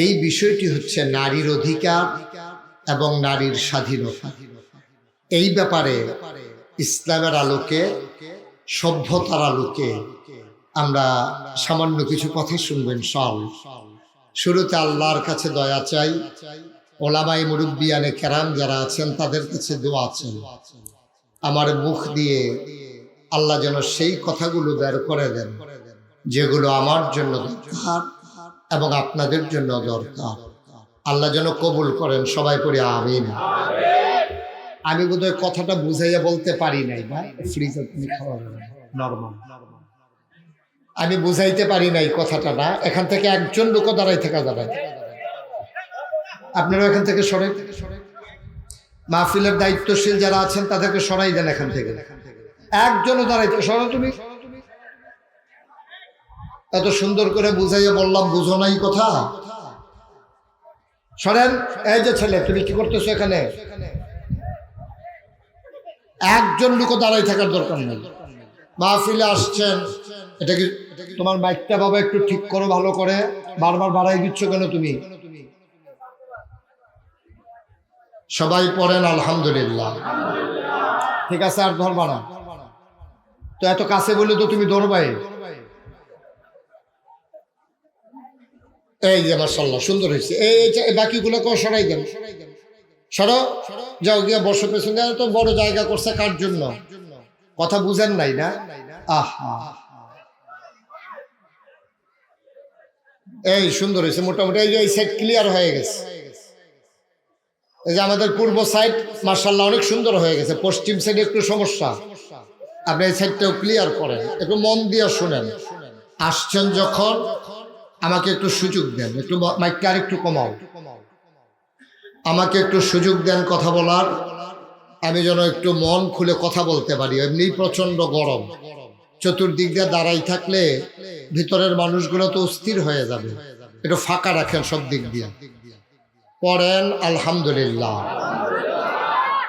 এই বিষয়টি হচ্ছে নারীর অধিকার এবং নারীর স্বাধীনতা। এই ব্যাপারে ইসলামের আলোকে, সভ্যতার আলোকে আমরা সামান্য কিছু কথা শুনবেন। শুরুতে আল্লাহর কাছে দয়া চাই, ওলামাই মুরব্বিয়ানে কেরাম যারা আছেন তাদের কাছে দোয়া চাই, আমার মুখ দিয়ে আল্লাহ যেন সেই কথাগুলো বের করে দেন যেগুলো আমার জন্য দরকার এবং আপনাদের জন্য দরকার। আল্লাহ যেন কবুল করেন। সবাই পড়ি আমিন। আমি বোধহয় কথাটা বুঝাইয়া বলতে পারি নাই, বা ফ্রিজ খাওয়া নরমাল, আমি বুঝাইতে পারি নাই কথাটা। না, এখান থেকে একজন লোক দাঁড়াই থাকা যাবে, আপনারা এখান থেকে সরাই, মাহফিলের দায়িত্বশীল যারা আছেন তাদেরকে সরাই দেন এখান থেকে। একজনও দাঁড়াইতে সরা। তুমি এত সুন্দর করে বুঝাইয়া বললাম, বুঝো নাই কথা, সরেন। এই যে ছেলে, তুমি কি করতেছো এখানে? একজন লোক দাঁড়াই থাকার দরকার নেই। মাহফিলে আসছেন, এটা কি তোমার মাইকটা বাবা একটু ঠিক করো ভালো করে, বারবার বাড়াই দিচ্ছ কেন তুমি? সবাই পড়েন আলহামদুলিল্লাহ। ঠিক আছে, আর ধরবা না তো, এত কাছে বলে তো তুমি ধরবাই। এই যে মাশাআল্লাহ সুন্দর হয়েছে। এই বাকিগুলো কেউ সরাই দেন, সরো, যাও গিয়া বসো পেছনে। তো বড় জায়গা করছে কার জন্য? কথা বুঝেন নাই না? আহা, এই সুন্দর হয়েছে মোটামুটি। এই যে এই সাইড ক্লিয়ার হয়ে গেছে, এই যে আমাদের পূর্ব সাইড মাশাআল্লাহ অনেক সুন্দর হয়ে গেছে। পশ্চিম সাইডে একটু সমস্যা, আপনি এই সাইডটাও ক্লিয়ার করেন। একটু মন দিয়ে শুনেন। আসছেন যখন আমাকে একটু সুযোগ দেন, একটু মাইকটা আর একটু কমাও, আমাকে একটু সুযোগ দেন কথা বলার, আমি যেন একটু মন খুলে কথা বলতে পারি। এমনি প্রচন্ড গরম, চতুর্দিক দিয়ে দাঁড়াই থাকলে ভিতরের মানুষগুলো তো অস্থির হয়ে যাবে। একটু ফাঁকা রাখেন সব দিক দিয়ে। পড়েন আলহামদুলিল্লাহ।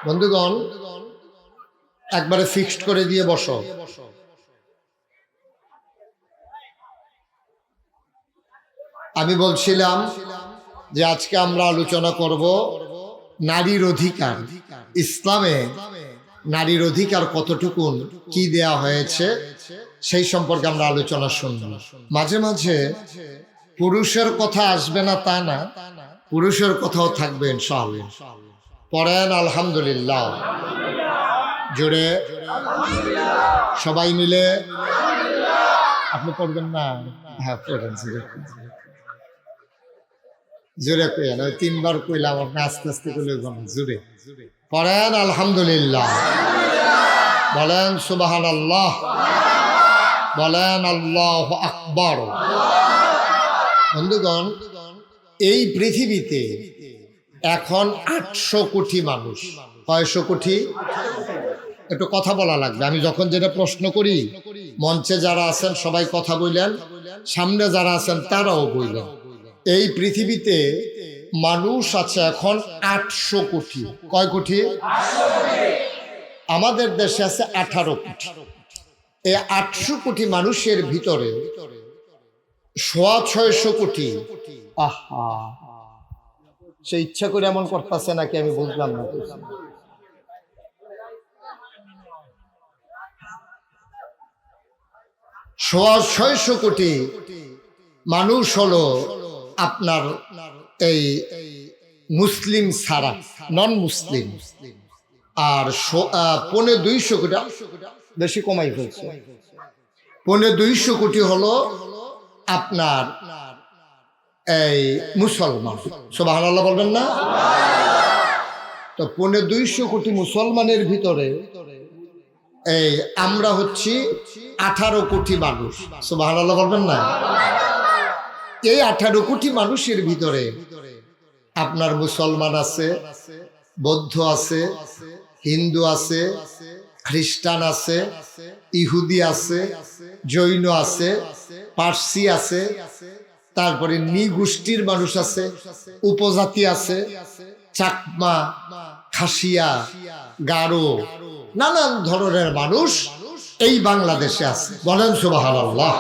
বন্ধুগণ, একবারে ফিক্সড করে দিয়ে বসো। আমি বলছিলাম যে আজকে আমরা আলোচনা করব নারীর অধিকার। ইসলামে নারীর অধিকার কতটুকুন, কি দেয়া হয়েছে, সেই সম্পর্কে আমরা আলোচনা শুনব। মাঝে মাঝে পুরুষের কথা আসবে না তা না, পুরুষের কথাও থাকবে ইনশাআল্লাহ। পড়েন আলহামদুলিল্লাহ জোরে, সবাই মিলে। আপনি পড়বেন না? হ্যাঁ পড়েন, জোরে কইলেন। ওই তিনবার কইলাম, আপনি আস্তে আস্তে কইলে জোরে পড়েন আলহামদুলিল্লাহ। বলেন সুবহানাল্লাহ, বলেন আল্লাহু আকবার। বন্ধুগণ, এই পৃথিবীতে এখন 800 কোটি মানুষ। কয়শো কোটি? একটু কথা বলা লাগবে। আমি যখন যেটা প্রশ্ন করি, মঞ্চে যারা আছেন সবাই কথা বললেন, সামনে যারা আছেন তারাও বললেন। এই পৃথিবীতে মানুষ আছে এখন 800 কোটি। কয় কোটি? আমাদের দেশে আছে 18 কোটি। এই 800 কোটি মানুষের ভিতরে 650 কোটি, আহা, সে ইচ্ছা করে এমন করতেছে নাকি আমি বুঝলাম না। 650 কোটি মানুষ হলো আপনার এই মুসলিম ছাড়া, নন মুসলিম। আর 250 কোটি, বেশি কমাই ফেলছে, 250 কোটি হলো আপনার এই মুসলমান। সুবহানাল্লাহ বলবেন না? তো 250 কোটি মুসলমানের ভিতরে এই আমরা হচ্ছি 18 কোটি মানুষ। সুবহানাল্লাহ বলবেন না? এই 18 কোটি মানুষের ভিতরে আপনার মুসলমান আছে, বৌদ্ধ আছে, হিন্দু আছে, খ্রিস্টান আছে, ইহুদি আছে, জৈন আছে, পার্সি আছে, তারপরে নৃগোষ্ঠীর মানুষ আছে, উপজাতি আছে, চাকমা, খাসিয়া, গারো, নানান ধরনের মানুষ এই বাংলাদেশে আছে। বলেন সুবহানাল্লাহ।